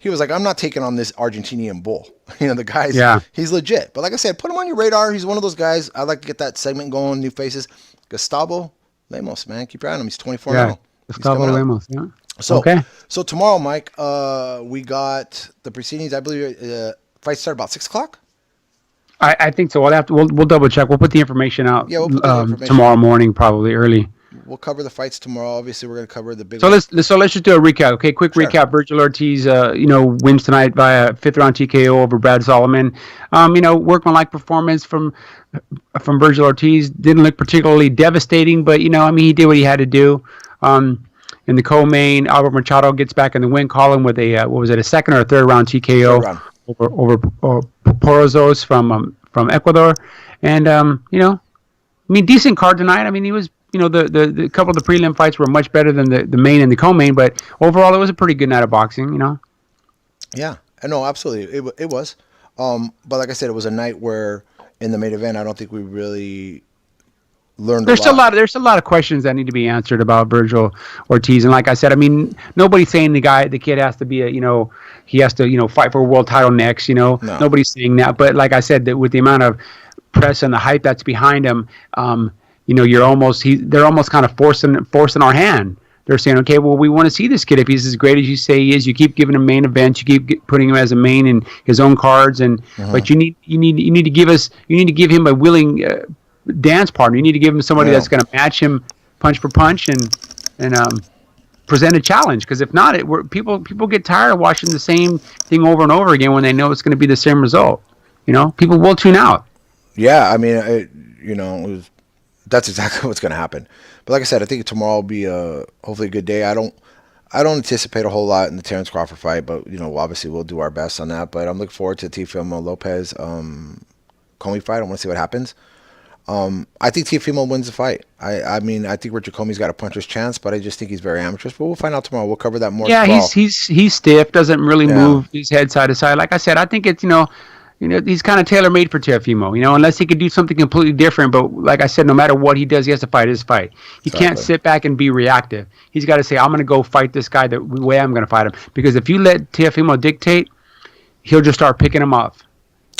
he was like, I'm not taking on this Argentinian bull. The guy's, he's legit. But like I said, put him on your radar. He's one of those guys. I like to get that segment going, new faces. Gustavo Lemos, man. Keep your eye on him. He's 24 now. Gustavo Lemos, yeah. So tomorrow, Mike, we got the proceedings. I believe fight start about 6 o'clock. I think so. We'll double check. We'll put the information out. Yeah, we'll put the information tomorrow morning, probably early. We'll cover the fights tomorrow. Obviously, we're going to cover the big. So let's just do a recap. Okay, quick recap. Virgil Ortiz, wins tonight via 5th round TKO over Brad Solomon. Workmanlike performance from Virgil Ortiz. Didn't look particularly devastating, but he did what he had to do. In the co-main, Albert Machado gets back in the win column with a a second or third round TKO over Porozos from Ecuador, and decent card tonight. He was the couple of the prelim fights were much better than the main and the co-main, but overall it was a pretty good night of boxing. Yeah, no, absolutely, it was. But like I said, it was a night where in the main event, I don't think we really learned. There's a lot of questions that need to be answered about Virgil Ortiz, and like I said, nobody's saying the kid has to be he has to fight for a world title next. No. Nobody's saying that, but like I said, that with the amount of press and the hype that's behind him, they're almost kind of forcing our hand. They're saying, okay, well, we want to see this kid if he's as great as you say he is. You keep giving him main events, you keep putting him as a main in his own cards, but you need to give him a willing dance partner. You need to give him somebody that's going to match him punch for punch and present a challenge. Because if not, people get tired of watching the same thing over and over again when they know it's going to be the same result. People will tune out. Yeah, I mean, that's exactly what's going to happen. But like I said, I think tomorrow will be hopefully a good day. I don't anticipate a whole lot in the Terrence Crawford fight, but obviously we'll do our best on that. But I'm looking forward to Teofimo Lopez Comey fight. I want to see what happens. I think Teofimo wins the fight. I think Richard Comey's got a puncher's chance, but I just think he's very amateurish. But we'll find out tomorrow. We'll cover that more Yeah, tomorrow. he's stiff, doesn't really Yeah, move his head side to side. Like I said, I think it's he's kind of tailor made for Teofimo. Unless he could do something completely different. But like I said, no matter what he does, he has to fight his fight. He can't exactly. sit back and be reactive. He's got to say, I'm going to go fight this guy the way I'm going to fight him. Because if you let Teofimo dictate, he'll just start picking him off.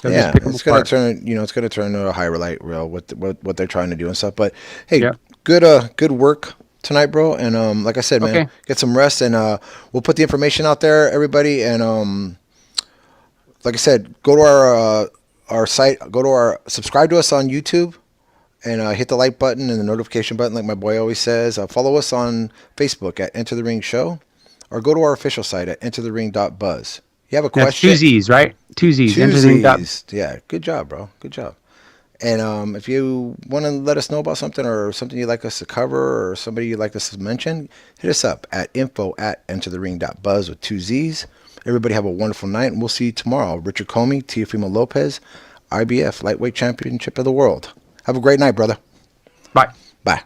He'll just Yeah, pick him it's gonna apart. turn. It's gonna turn into a highlight reel what they're trying to do and stuff. But hey, Yeah. good work tonight, bro. And like I said, man, Okay. get some rest, and we'll put the information out there, everybody. And like I said, go to our site, subscribe to us on YouTube, and hit the like button and the notification button, like my boy always says. Follow us on Facebook at Enter the Ring Show, or go to our official site at enterthering.buzz. You have a That's question? two Z's, right? Two Z's. Two Enter the ring dot. Z's. Yeah, good job, bro. Good job. And if you want to let us know about something or something you'd like us to cover or somebody you'd like us to mention, hit us up at info@enterthering.buzz with two Z's. Everybody have a wonderful night, and we'll see you tomorrow. Richard Comey, Teofimo Lopez, IBF Lightweight Championship of the World. Have a great night, brother. Bye. Bye.